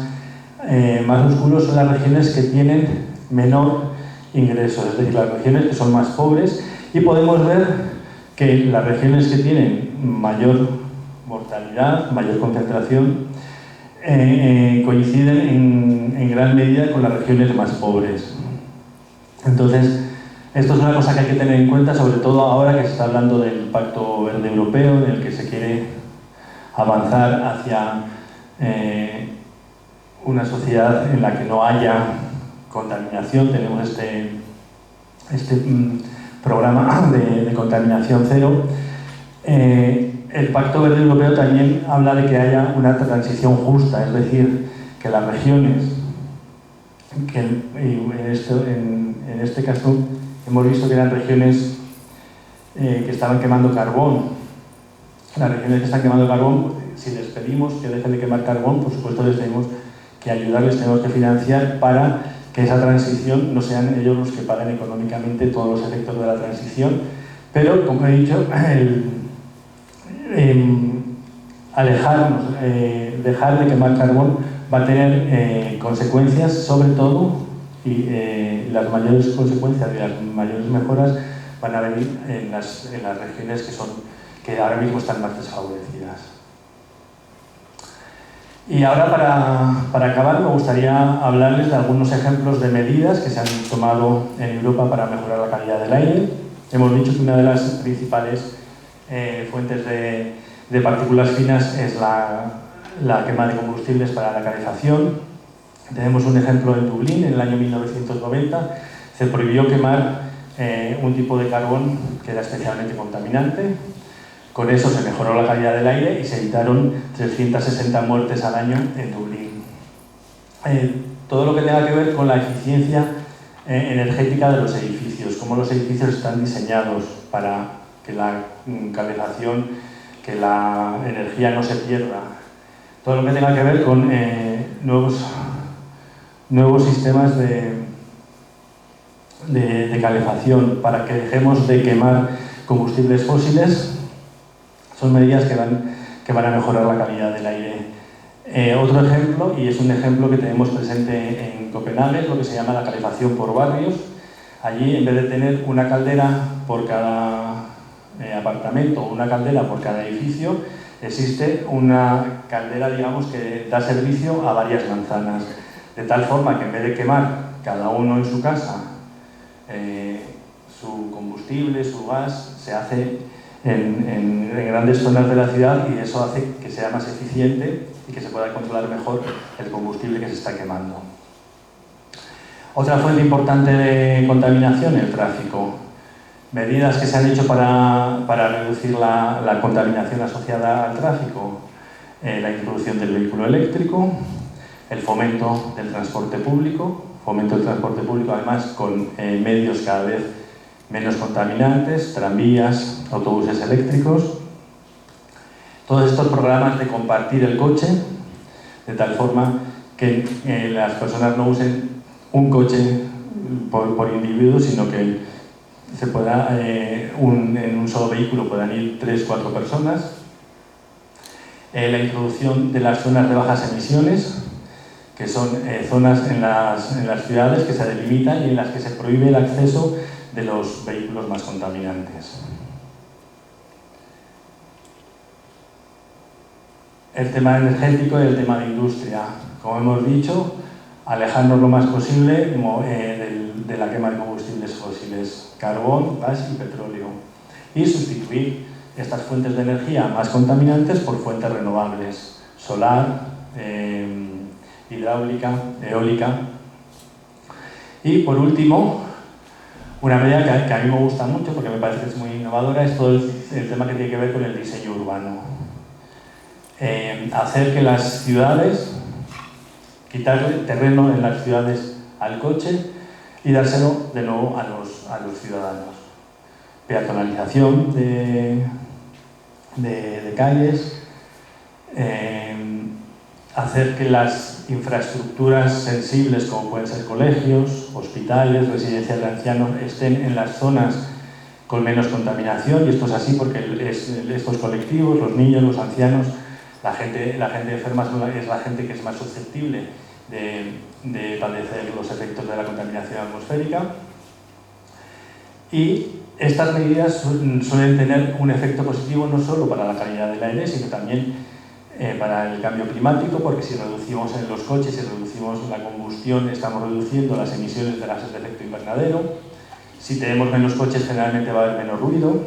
oscuro son las regiones que tienen menor ingreso, es decir, las regiones que son más pobres, y podemos ver que las regiones que tienen mayor mortalidad, mayor concentración, coinciden en gran medida con las regiones más pobres. Entonces, esto es una cosa que hay que tener en cuenta, sobre todo ahora que se está hablando del Pacto Verde Europeo, en el que se quiere avanzar hacia una sociedad en la que no haya contaminación. Tenemos este programa de contaminación cero. El Pacto Verde Europeo también habla de que haya una transición justa, es decir, que las regiones, que en este caso hemos visto que eran regiones que estaban quemando carbón. Las regiones que están quemando carbón, si les pedimos que dejen de quemar carbón, por supuesto les tenemos que ayudarles, tenemos que financiar para que esa transición no sean ellos los que paguen económicamente todos los efectos de la transición. Pero, como he dicho, alejarnos, dejar de quemar carbón va a tener consecuencias, sobre todo, y las mayores consecuencias y las mayores mejoras van a venir en las regiones que ahora mismo están más desfavorecidas. Y ahora, para acabar, me gustaría hablarles de algunos ejemplos de medidas que se han tomado en Europa para mejorar la calidad del aire. Hemos dicho que una de las principales fuentes de partículas finas es la quema de combustibles para la calefacción. Tenemos un ejemplo en Dublín, en el año 1990, se prohibió quemar un tipo de carbón que era especialmente contaminante. Con eso se mejoró la calidad del aire y se evitaron 360 muertes al año en Dublín. Todo lo que tenga que ver con la eficiencia energética de los edificios, cómo los edificios están diseñados para que la calefacción, que la energía no se pierda. Todo lo que tenga que ver con nuevos sistemas de calefacción para que dejemos de quemar combustibles fósiles. Son medidas que van a mejorar la calidad del aire. Otro ejemplo, y es un ejemplo que tenemos presente en Copenhague, es lo que se llama la calefacción por barrios. Allí, en vez de tener una caldera por cada apartamento o una caldera por cada edificio, existe una caldera, digamos, que da servicio a varias manzanas. De tal forma que en vez de quemar cada uno en su casa su combustible, su gas, se hace en grandes zonas de la ciudad, y eso hace que sea más eficiente y que se pueda controlar mejor el combustible que se está quemando. Otra fuente importante de contaminación, el tráfico. Medidas que se han hecho para reducir la contaminación asociada al tráfico. La introducción del vehículo eléctrico, el fomento del transporte público además con medios cada vez menos contaminantes, tranvías, autobuses eléctricos. Todos estos programas de compartir el coche, de tal forma que las personas no usen un coche por individuo, sino que se pueda, en un solo vehículo puedan ir 3-4 personas. La introducción de las zonas de bajas emisiones, que son zonas en las ciudades que se delimitan y en las que se prohíbe el acceso de los vehículos más contaminantes. El tema energético y el tema de industria. Como hemos dicho, alejarnos lo más posible de la quema de combustibles fósiles, carbón, gas y petróleo. Y sustituir estas fuentes de energía más contaminantes por fuentes renovables, solar, hidráulica, eólica. Y por último, una medida que a mí me gusta mucho porque me parece que es muy innovadora, es todo el tema que tiene que ver con el diseño urbano. Hacer que las ciudades, quitarle terreno en las ciudades al coche y dárselo de nuevo a los ciudadanos. Peatonalización de calles, hacer que las infraestructuras sensibles, como pueden ser colegios, hospitales, residencias de ancianos, estén en las zonas con menos contaminación, y esto es así porque estos colectivos, los niños, los ancianos, la gente enferma es la gente que es más susceptible de padecer los efectos de la contaminación atmosférica. Y estas medidas suelen tener un efecto positivo no solo para la calidad del aire, sino también para el cambio climático, porque si reducimos en los coches, si reducimos la combustión, estamos reduciendo las emisiones de gases de efecto invernadero. Si tenemos menos coches, generalmente va a haber menos ruido.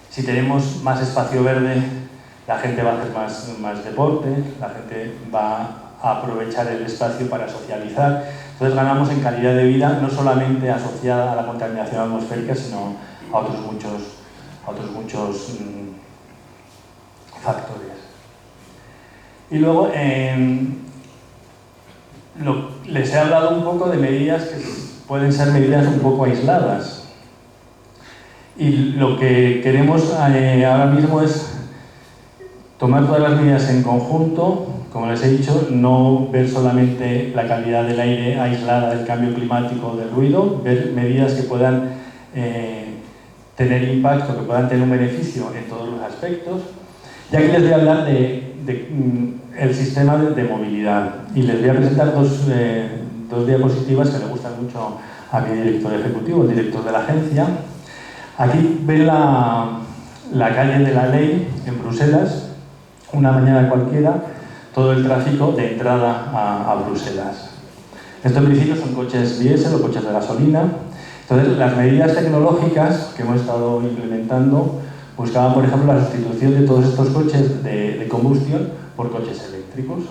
Si tenemos más espacio verde, la gente va a hacer más deporte, la gente va a aprovechar el espacio para socializar. Entonces ganamos en calidad de vida, no solamente asociada a la contaminación atmosférica, sino a otros muchos factores. Y luego, les he hablado un poco de medidas que pueden ser medidas un poco aisladas. Y lo que queremos ahora mismo es tomar todas las medidas en conjunto, como les he dicho, no ver solamente la calidad del aire aislada del cambio climático o del ruido, ver medidas que puedan tener impacto, que puedan tener un beneficio en todos los aspectos. Y aquí les voy a hablar el sistema de movilidad y les voy a presentar dos diapositivas que le gustan mucho a mi director ejecutivo, el director de la agencia. Aquí ven la calle de la Ley en Bruselas, una mañana cualquiera, todo el tráfico de entrada a Bruselas. Esto en principio son coches diésel o coches de gasolina. Entonces, las medidas tecnológicas que hemos estado implementando buscaban, por ejemplo, la sustitución de todos estos coches de combustión por coches eléctricos.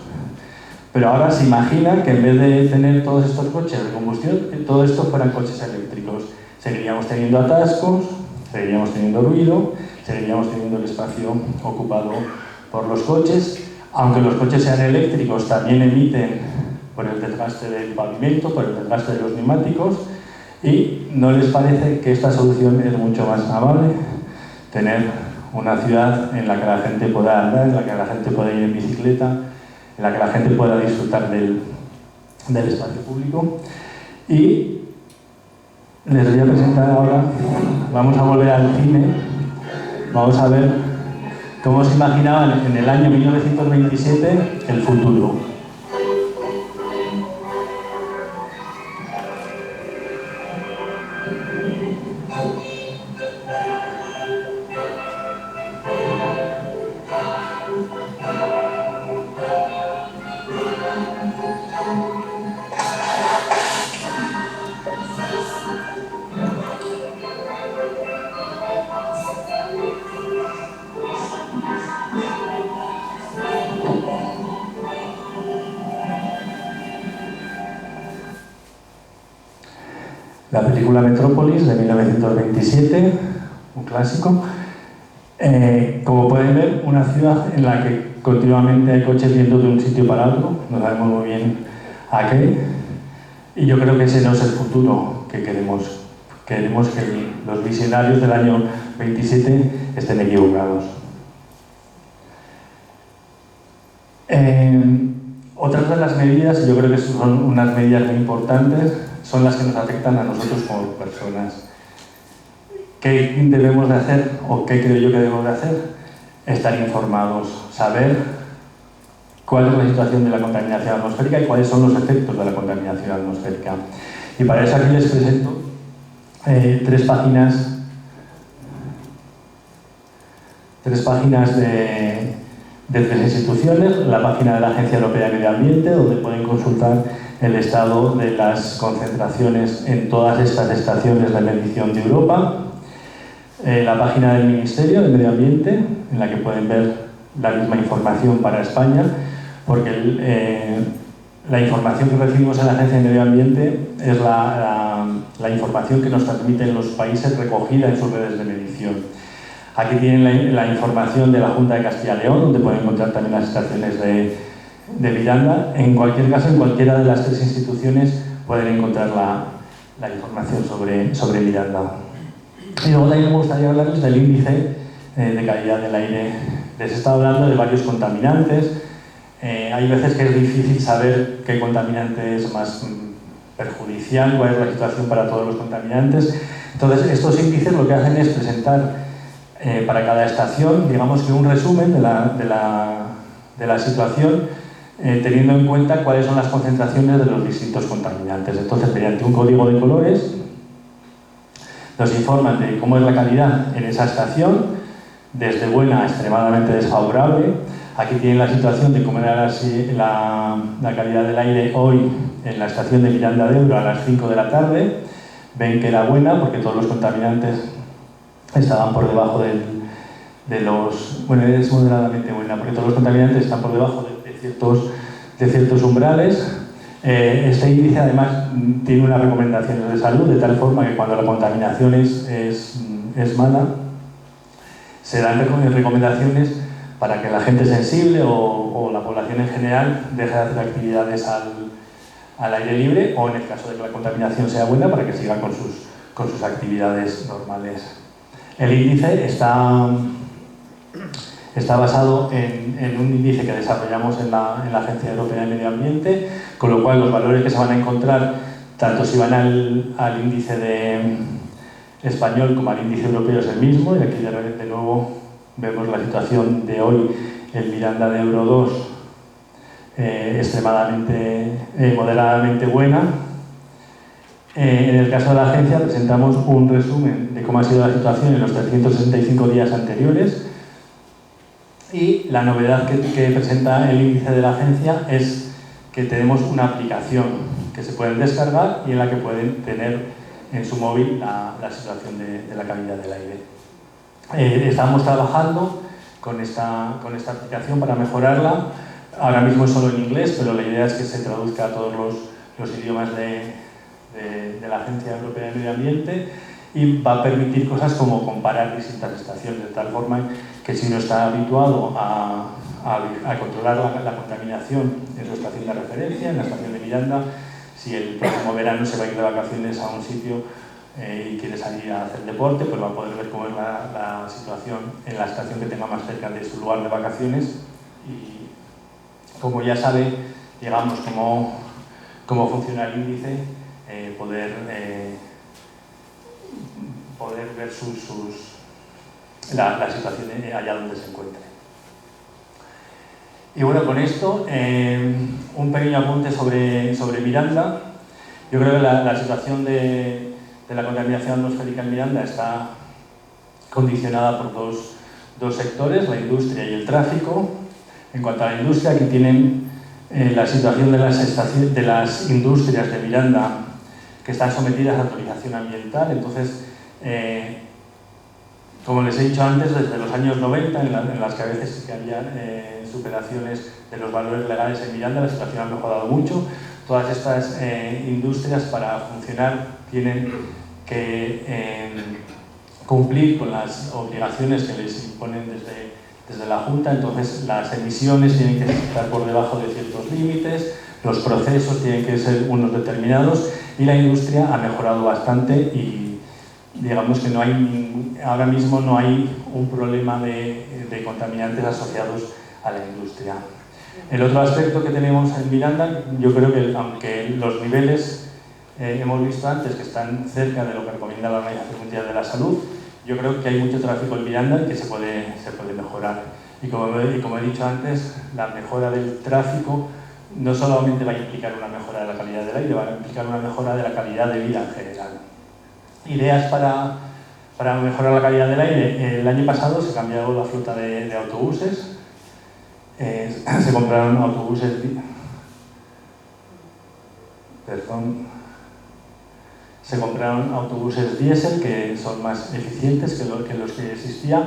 Pero ahora se imagina que en vez de tener todos estos coches de combustión, todo esto fueran coches eléctricos. Seguiríamos teniendo atascos, seguiríamos teniendo ruido, seguiríamos teniendo el espacio ocupado por los coches. Aunque los coches sean eléctricos, también emiten por el desgaste del pavimento, por el desgaste de los neumáticos, y no les parece que esta solución es mucho más amable, tener una ciudad en la que la gente pueda andar, en la que la gente pueda ir en bicicleta, en la que la gente pueda disfrutar del espacio público. Y les voy a presentar ahora, vamos a volver al cine, vamos a ver cómo se imaginaban en el año 1927 el futuro. La película Metrópolis de 1927, un clásico. Como pueden ver, una ciudad en la que continuamente hay coches yendo de un sitio para otro, no sabemos muy bien a qué, y yo creo que ese no es el futuro que queremos. Queremos que los visionarios del año 27 estén equivocados. Otras de las medidas, yo creo que son unas medidas muy importantes, son las que nos afectan a nosotros como personas. ¿Qué debemos de hacer o qué creo yo que debemos de hacer? Estar informados, saber cuál es la situación de la contaminación atmosférica y cuáles son los efectos de la contaminación atmosférica. Y para eso aquí les presento tres páginas de tres instituciones, la página de la Agencia Europea de Medio Ambiente, donde pueden consultar el estado de las concentraciones en todas estas estaciones de medición de Europa, la página del Ministerio de Medio Ambiente, en la que pueden ver la misma información para España, porque la información que recibimos en la Agencia de Medio Ambiente es la información que nos transmiten los países recogida en sus redes de medición. Aquí tienen la información de la Junta de Castilla y León, donde pueden encontrar también las estaciones de Miranda. En cualquier caso, en cualquiera de las tres instituciones pueden encontrar la información sobre Miranda. Y luego también me gustaría hablarles del índice de calidad del aire. Les he estado hablando de varios contaminantes. Hay veces que es difícil saber qué contaminante es más perjudicial, cuál es la situación para todos los contaminantes. Entonces, estos índices lo que hacen es presentar para cada estación, digamos que un resumen de la situación, teniendo en cuenta cuáles son las concentraciones de los distintos contaminantes. Entonces, mediante un código de colores, nos informan de cómo es la calidad en esa estación, desde buena a extremadamente desfavorable. Aquí tienen la situación de cómo era la calidad del aire hoy en la estación de Miranda de Ebro a las 5 de la tarde. Ven que era buena porque todos los contaminantes estaban por debajo de los... Bueno, es moderadamente buena porque todos los contaminantes están por debajo de ciertos umbrales. Este índice además tiene unas recomendaciones de salud, de tal forma que cuando la contaminación es mala, se dan recomendaciones para que la gente sensible o la población en general deje de hacer actividades al aire libre o, en el caso de que la contaminación sea buena, para que siga con sus actividades normales. El índice está basado en un índice que desarrollamos en la Agencia Europea de Medio Ambiente, con lo cual los valores que se van a encontrar, tanto si van al índice español como al índice europeo, es el mismo, y aquí de nuevo vemos la situación de hoy. El Miranda de Euro 2 moderadamente buena. En el caso de la agencia presentamos un resumen de cómo ha sido la situación en los 365 días anteriores, y la novedad que presenta el índice de la agencia es que tenemos una aplicación que se pueden descargar y en la que pueden tener en su móvil la situación de la calidad del aire. Estamos trabajando con esta aplicación para mejorarla. Ahora mismo es solo en inglés, pero la idea es que se traduzca a todos los idiomas de la Agencia Europea de Medio Ambiente, y va a permitir cosas como comparar distintas estaciones, de tal forma que si uno está habituado a controlar la contaminación en su estación de referencia, en la estación de Miranda, si el próximo verano se va a ir de vacaciones a un sitio y quiere salir a hacer deporte, pues va a poder ver cómo es la situación en la estación que tenga más cerca de su lugar de vacaciones, y como ya sabe, digamos, cómo funciona el índice, poder ver la situación allá donde se encuentre. Y bueno, con esto, un pequeño apunte sobre Miranda. Yo creo que la situación de la contaminación atmosférica en Miranda está condicionada por dos sectores, la industria y el tráfico. En cuanto a la industria, aquí tienen la situación de las industrias de Miranda que están sometidas a autorización ambiental. Entonces, como les he dicho antes, desde los años 90, en las que a veces que había superaciones de los valores legales en Miranda, la situación ha mejorado mucho. Todas estas industrias, para funcionar, tienen que cumplir con las obligaciones que les imponen desde la Junta. Entonces, las emisiones tienen que estar por debajo de ciertos límites, los procesos tienen que ser unos determinados, y la industria ha mejorado bastante, y digamos que ahora mismo no hay un problema de contaminantes asociados a la industria. El otro aspecto que tenemos en Miranda, yo creo que aunque los niveles hemos visto antes que están cerca de lo que recomienda la Organización Mundial de la Salud, yo creo que hay mucho tráfico en Miranda y que se puede mejorar. Y como he dicho antes, la mejora del tráfico no solamente va a implicar una mejora de la calidad del aire, va a implicar una mejora de la calidad de vida en general. Ideas para mejorar la calidad del aire. El año pasado se cambió la flota de autobuses. Se compraron autobuses... Se compraron autobuses diésel que son más eficientes que los que existían.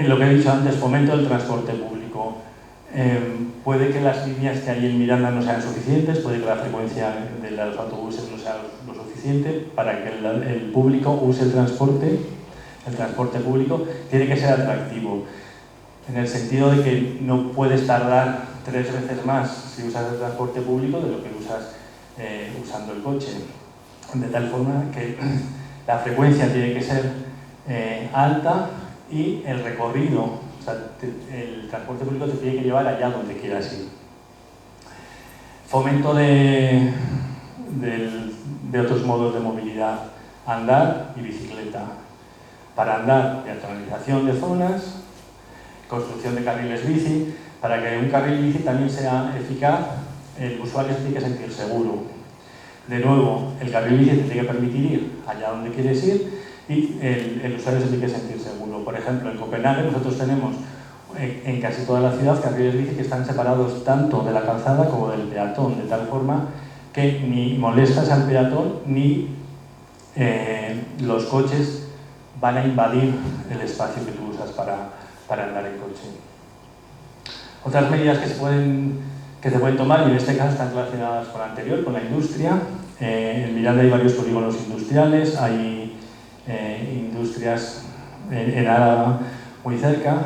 Lo que he dicho antes, fomento del transporte público. Puede que las líneas que hay en Miranda no sean suficientes, puede que la frecuencia de los autobuses no sea lo suficiente para que el público use el transporte público. Tiene que ser atractivo, en el sentido de que no puedes tardar 3 veces más si usas el transporte público de lo que usas usando el coche. De tal forma que la frecuencia tiene que ser alta, y el recorrido, o sea, el transporte público te tiene que llevar allá donde quieras ir. Fomento de otros modos de movilidad, andar y bicicleta. Para andar, peatonalización de zonas, construcción de carriles bici. Para que un carril bici también sea eficaz, el usuario se tiene que sentir seguro. De nuevo, el carril bici te tiene que permitir ir allá donde quieres ir, y el usuario se tiene que sentir seguro. Por ejemplo, en Copenhague nosotros tenemos en casi toda la ciudad carriles bici que están separados tanto de la calzada como del peatón, de tal forma que ni molestas al peatón ni los coches van a invadir el espacio que tú usas para andar en coche. Otras medidas que se pueden tomar, y en este caso están relacionadas con la anterior, con la industria. En Miranda hay varios polígonos industriales, hay industrias en Álava muy cerca.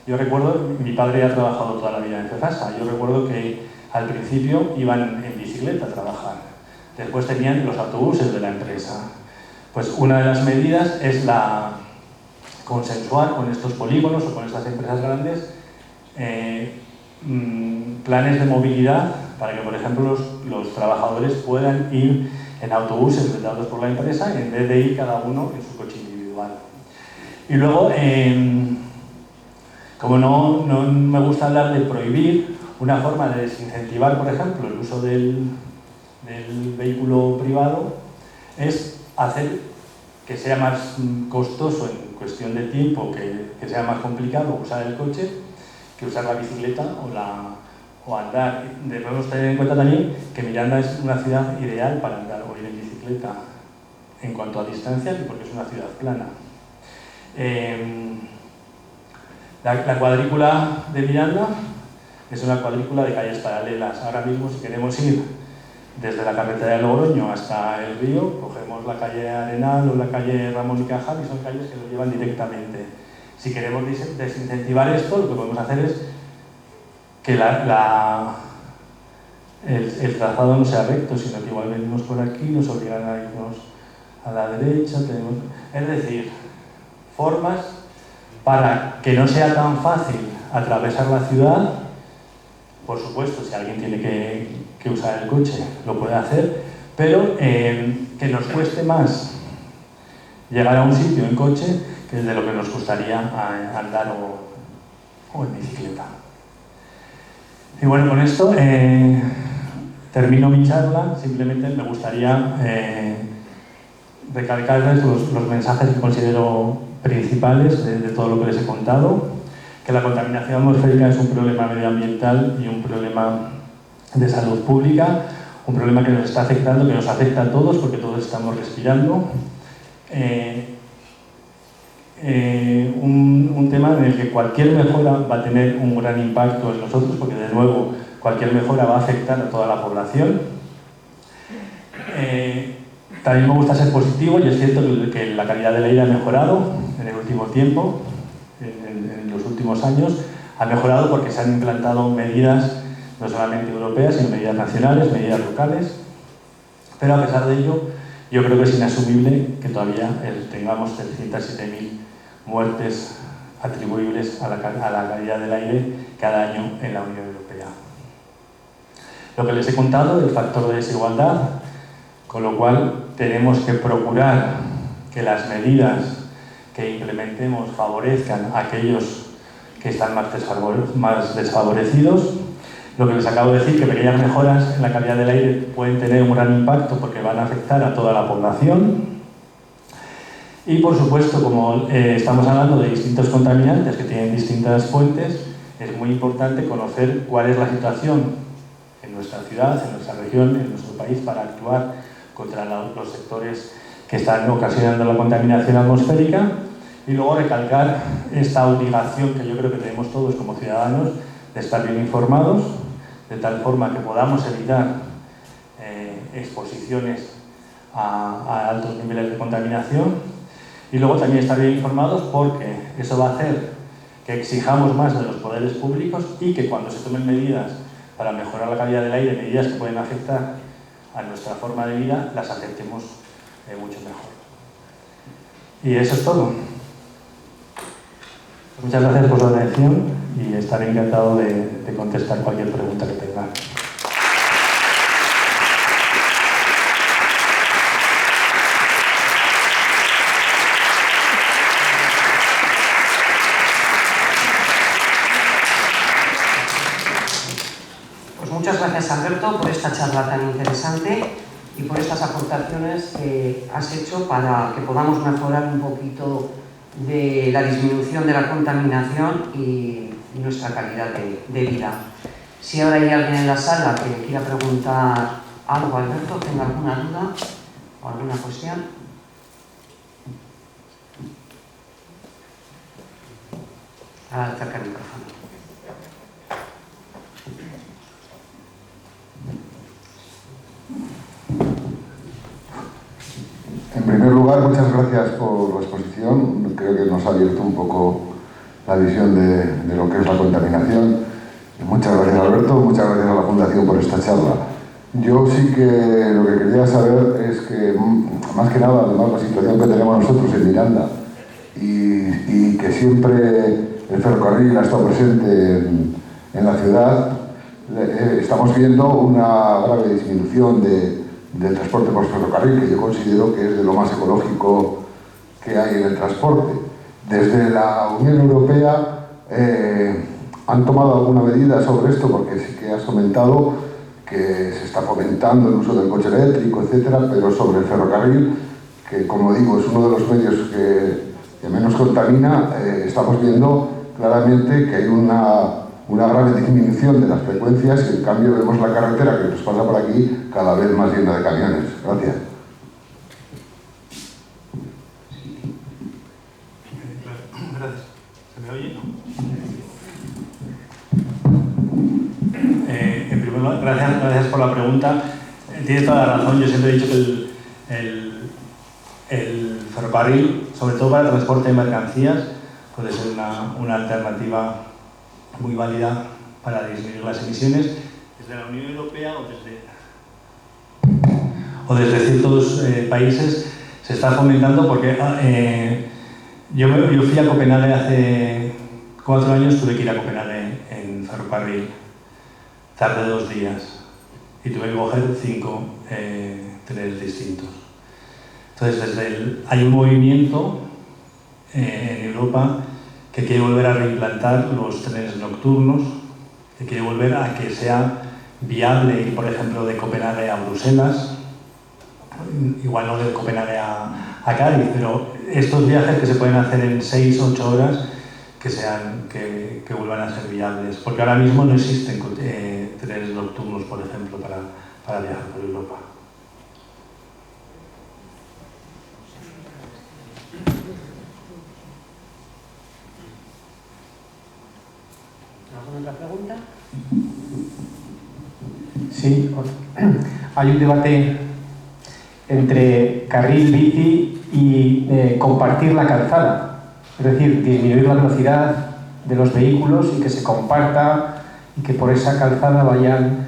Yo recuerdo, mi padre ha trabajado toda la vida en Cefasa, yo recuerdo que al principio iban en bicicleta a trabajar, después tenían los autobuses de la empresa. Pues una de las medidas es la consensuar con estos polígonos o con estas empresas grandes planes de movilidad para que, por ejemplo, los trabajadores puedan ir en autobuses dados por la empresa en vez de ir cada uno en su coche individual. Y luego, como no me gusta hablar de prohibir, una forma de desincentivar, por ejemplo, el uso del vehículo privado es hacer que sea más costoso en cuestión de tiempo, que sea más complicado usar el coche que usar la bicicleta o andar. Debemos tener en cuenta también que Miranda es una ciudad ideal para andar o ir en bicicleta en cuanto a distancia y porque es una ciudad plana. La cuadrícula de Miranda es una cuadrícula de calles paralelas. Ahora mismo, si queremos ir desde la carretera de Logroño hasta el río, cogemos la calle Arenal o la calle Ramón y Cajal y son calles que nos llevan directamente. Si queremos desincentivar esto, lo que podemos hacer es que el trazado no sea recto, sino que igual venimos por aquí, nos obligan a irnos a la derecha. Es decir, formas para que no sea tan fácil atravesar la ciudad. Por supuesto, si alguien tiene que usar el coche, lo puede hacer, pero que nos cueste más llegar a un sitio en coche que es de lo que nos gustaría andar o en bicicleta. Y bueno, con esto termino mi charla. Simplemente me gustaría recalcarles los mensajes que considero principales de todo lo que les he contado, que la contaminación atmosférica es un problema medioambiental y un problema de salud pública, un problema que nos está afectando, que nos afecta a todos porque todos estamos respirando. Un tema en el que cualquier mejora va a tener un gran impacto en nosotros, porque de nuevo cualquier mejora va a afectar a toda la población. También me gusta ser positivo y es cierto que la calidad del aire ha mejorado en el último tiempo, en los últimos años. Ha mejorado porque se han implantado medidas no solamente europeas, sino medidas nacionales, medidas locales. Pero a pesar de ello, yo creo que es inasumible que todavía tengamos 307.000 muertes atribuibles a la calidad del aire cada año en la Unión Europea. Lo que les he contado, el factor de desigualdad, con lo cual tenemos que procurar que las medidas que implementemos favorezcan a aquellos que están más desfavorecidos. Lo que les acabo de decir, que pequeñas mejoras en la calidad del aire pueden tener un gran impacto porque van a afectar a toda la población. Y por supuesto, como estamos hablando de distintos contaminantes que tienen distintas fuentes, es muy importante conocer cuál es la situación en nuestra ciudad, en nuestra región, en nuestro país, para actuar contra los sectores que están ocasionando la contaminación atmosférica. Y luego recalcar esta obligación que yo creo que tenemos todos como ciudadanos de estar bien informados, de tal forma que podamos evitar exposiciones a altos niveles de contaminación. Y luego también estar bien informados porque eso va a hacer que exijamos más de los poderes públicos y que cuando se tomen medidas para mejorar la calidad del aire, medidas que pueden afectar a nuestra forma de vida, las aceptemos mucho mejor. Y eso es todo. Muchas gracias por su atención y estaré encantado de contestar cualquier pregunta que tengan. Pues muchas gracias, Alberto, por esta charla tan interesante y por estas aportaciones que has hecho para que podamos mejorar un poquito de la disminución de la contaminación y nuestra calidad de vida. Si ahora hay alguien en la sala que quiera preguntar algo, Alberto, tenga alguna duda o alguna cuestión. Acerca el micrófono. En primer lugar, muchas gracias por la exposición. Creo que nos ha abierto un poco la visión de lo que es la contaminación. Muchas gracias, Alberto, muchas gracias a la Fundación por esta charla. Yo sí que lo que quería saber es que, más que nada, además, la situación que tenemos nosotros en Miranda y que siempre el ferrocarril ha estado presente en la ciudad, estamos viendo una grave disminución del transporte por ferrocarril, que yo considero que es de lo más ecológico que hay en el transporte. Desde la Unión Europea han tomado alguna medida sobre esto, porque sí que has comentado que se está fomentando el uso del coche eléctrico, etcétera, pero sobre el ferrocarril, que como digo es uno de los medios que menos contamina, estamos viendo claramente que hay una grave disminución de las frecuencias y en cambio vemos la carretera que nos pasa por aquí cada vez más llena de camiones. Gracias. Gracias. ¿Se me oye? En primer lugar, gracias por la pregunta. Tiene toda la razón. Yo siempre he dicho que el ferrocarril, sobre todo para el transporte de mercancías, puede ser una alternativa muy válida para disminuir las emisiones. Desde la Unión Europea o desde ciertos países se está fomentando, porque yo fui a Copenhague hace 4 años, tuve que ir a Copenhague en ferrocarril. Tardé 2 días y tuve que coger 5 trenes distintos. Entonces, hay un movimiento en Europa que quiere volver a reimplantar los trenes nocturnos, que quiere volver a que sea viable ir, por ejemplo, de Copenhague a Bruselas, igual no de Copenhague a Cádiz, pero estos viajes que se pueden hacer en 6-8 horas que vuelvan a ser viables, porque ahora mismo no existen trenes nocturnos, por ejemplo, para viajar por Europa. ¿Alguna otra pregunta? Sí, hay un debate entre carril bici y compartir la calzada. Es decir, disminuir la velocidad de los vehículos y que se comparta y que por esa calzada vayan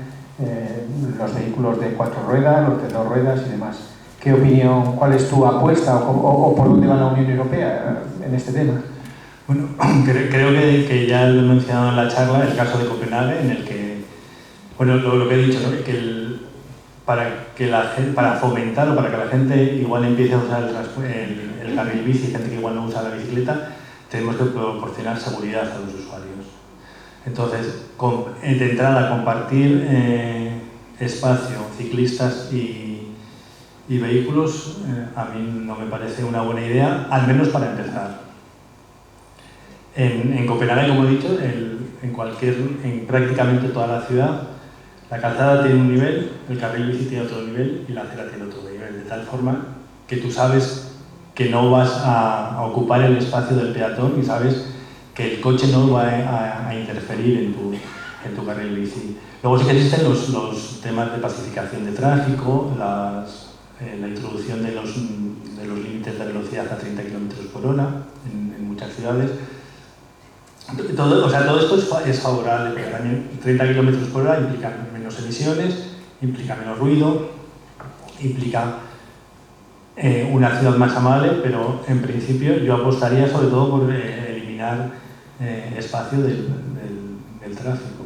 los vehículos de 4 ruedas, los de 2 ruedas y demás. ¿Qué opinión, cuál es tu apuesta o por dónde va la Unión Europea en este tema? Bueno, creo que ya lo he mencionado en la charla, el caso de Copenhague, en el que, bueno, lo que he dicho, ¿no? Que para fomentar o para que la gente igual empiece a usar el carril bici, gente que igual no usa la bicicleta, tenemos que proporcionar seguridad a los usuarios. Entonces, de entrada, compartir espacio, ciclistas y vehículos, a mí no me parece una buena idea, al menos para empezar. En Copenhague, como he dicho, en prácticamente toda la ciudad, la calzada tiene un nivel, el carril bici tiene otro nivel y la acera tiene otro nivel, de tal forma que tú sabes que no vas a ocupar el espacio del peatón y sabes que el coche no va a interferir en tu carril bici. Luego sí que existen los temas de pacificación de tráfico, la introducción de los límites de velocidad a 30 km por hora en muchas ciudades. Todo esto es favorable, porque también 30 km por hora implica menos emisiones, implica menos ruido, implica una ciudad más amable, pero en principio yo apostaría sobre todo por eliminar espacio del tráfico.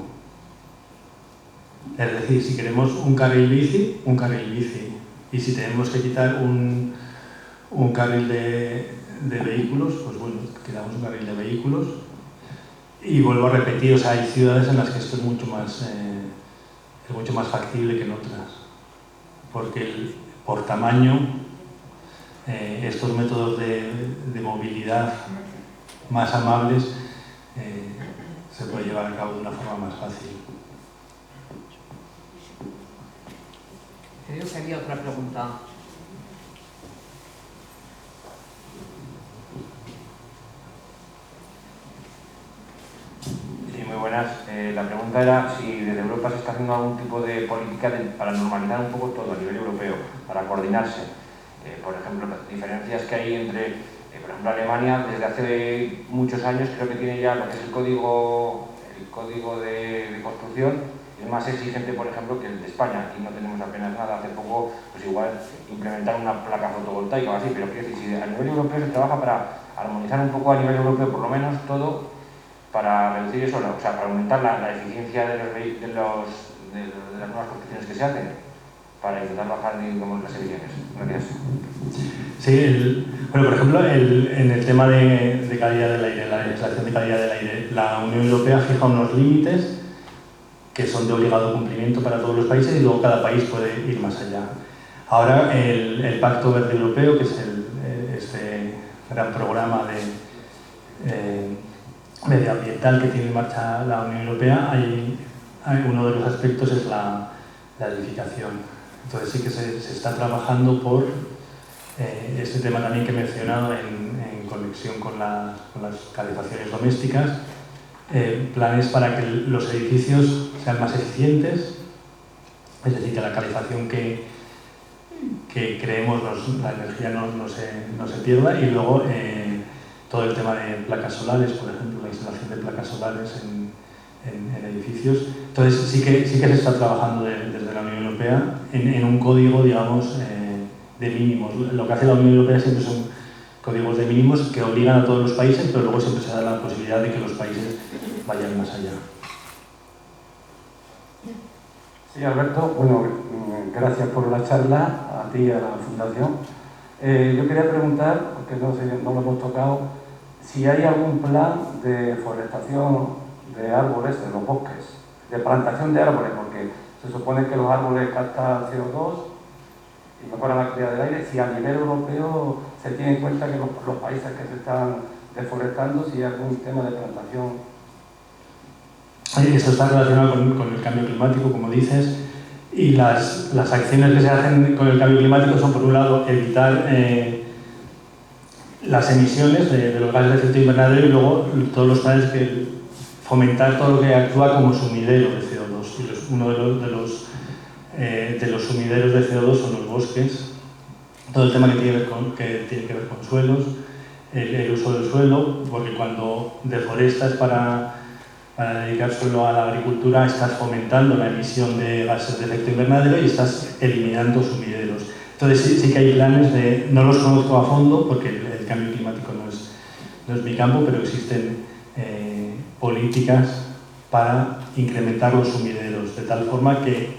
Es decir, si queremos un carril bici, un carril bici. Y si tenemos que quitar un carril de vehículos, pues bueno, quitamos un carril de vehículos. Y vuelvo a repetir, o sea, hay ciudades en las que esto es mucho más factible que en otras, porque por tamaño estos métodos de movilidad más amables se puede llevar a cabo de una forma más fácil. Creo que había otra pregunta. Sí, muy buenas. La pregunta era si desde Europa se está haciendo algún tipo de política para normalizar un poco todo a nivel europeo, para coordinarse. Por ejemplo, las diferencias que hay entre Por ejemplo, Alemania desde hace muchos años creo que tiene ya lo que es el código de construcción, es más exigente, por ejemplo, que el de España. Aquí no tenemos apenas nada. Hace poco, pues igual, implementar una placa fotovoltaica o así, pero quiero decir, si a nivel europeo se trabaja para armonizar un poco a nivel europeo, por lo menos todo, para reducir eso, o sea, para aumentar la eficiencia de las nuevas construcciones que se hacen, para intentar bajar, digamos, las emisiones. Gracias. Sí, bueno, por ejemplo, en el tema de calidad del aire, la legislación de calidad del aire, la Unión Europea fija unos límites que son de obligado cumplimiento para todos los países y luego cada país puede ir más allá. Ahora el Pacto Verde Europeo, que es este gran programa medioambiental que tiene en marcha la Unión Europea, uno de los aspectos es la edificación. Entonces sí que se está trabajando por este tema también que he mencionado en conexión con las calefacciones domésticas, planes para que los edificios sean más eficientes, es decir, que la calefacción que creemos, la energía no se pierda, y luego todo el tema de placas solares, por ejemplo, la instalación de placas solares en edificios. Entonces sí que se está trabajando desde la Unión Europea en un código, digamos, de mínimos. Lo que hace la Unión Europea siempre son códigos de mínimos que obligan a todos los países, pero luego siempre se da la posibilidad de que los países vayan más allá. Sí, Alberto, bueno, gracias por la charla, a ti y a la Fundación. Yo quería preguntar, porque no lo hemos tocado, si hay algún plan de forestación de árboles, de los bosques, de plantación de árboles, porque se supone que los árboles captan CO2 y mejoran la calidad del aire. Si a nivel europeo se tiene en cuenta que los países que se están deforestando, si hay algún tema de plantación. Esto está relacionado con el cambio climático, como dices, y las acciones que se hacen con el cambio climático son, por un lado, evitar las emisiones de los gases de efecto invernadero, y luego todos los planes que fomentar todo lo que actúa como sumidero de CO2. Y uno de los sumideros de CO2 son los bosques, todo el tema que tiene que ver con suelos, el uso del suelo, porque cuando deforestas para dedicar suelo a la agricultura estás fomentando la emisión de gases de efecto invernadero y estás eliminando sumideros. Entonces sí que hay planes no los conozco a fondo porque el cambio climático no es mi campo, pero existen políticas para incrementar los sumideros, de tal forma que,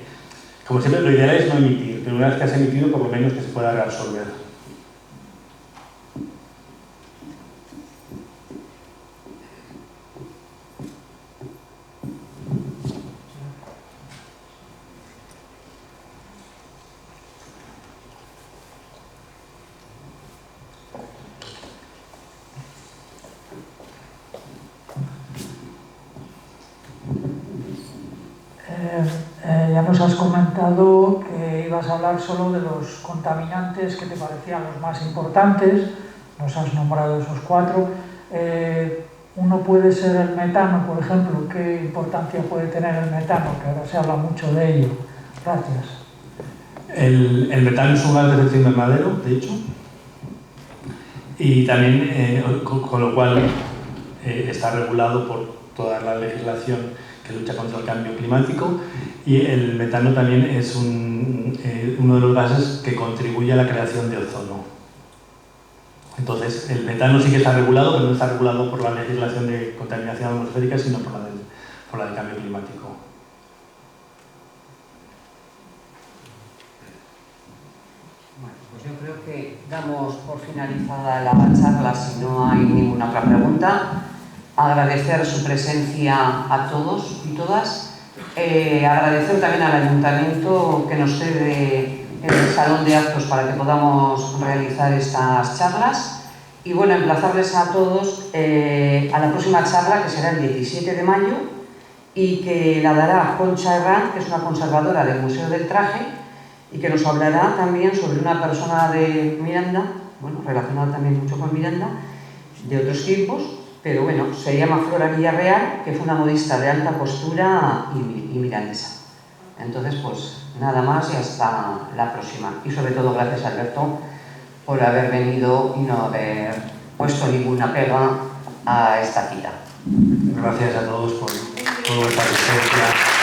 como siempre, lo ideal es no emitir, pero una vez que has emitido, por lo menos que se pueda reabsorber. Ya nos has comentado que ibas a hablar solo de los contaminantes que te parecían los más importantes, nos has nombrado esos 4. Uno puede ser el metano, por ejemplo. ¿Qué importancia puede tener el metano? Que ahora se habla mucho de ello. Gracias. El metano es un gas de efecto invernadero, de hecho, y también, con lo cual, está regulado por toda la legislación que lucha contra el cambio climático, y el metano también es uno de los gases que contribuye a la creación de ozono. Entonces, el metano sí que está regulado, pero no está regulado por la legislación de contaminación atmosférica, sino por la del cambio climático. Bueno, pues yo creo que damos por finalizada la charla si no hay ninguna otra pregunta. Agradecer su presencia a todos y todas. Agradecer también al Ayuntamiento que nos cede el salón de actos para que podamos realizar estas charlas. Y bueno, emplazarles a todos a la próxima charla, que será el 17 de mayo, y que la dará Concha Herrán, que es una conservadora del Museo del Traje, y que nos hablará también sobre una persona de Miranda, bueno, relacionada también mucho con Miranda, de otros tiempos, pero bueno, se llama Flora Villarreal, que fue una modista de alta costura y mirandesa. Entonces, pues nada más y hasta la próxima. Y sobre todo, gracias, Alberto, por haber venido y no haber puesto ninguna pega a esta cita. Gracias a todos por vuestra presencia.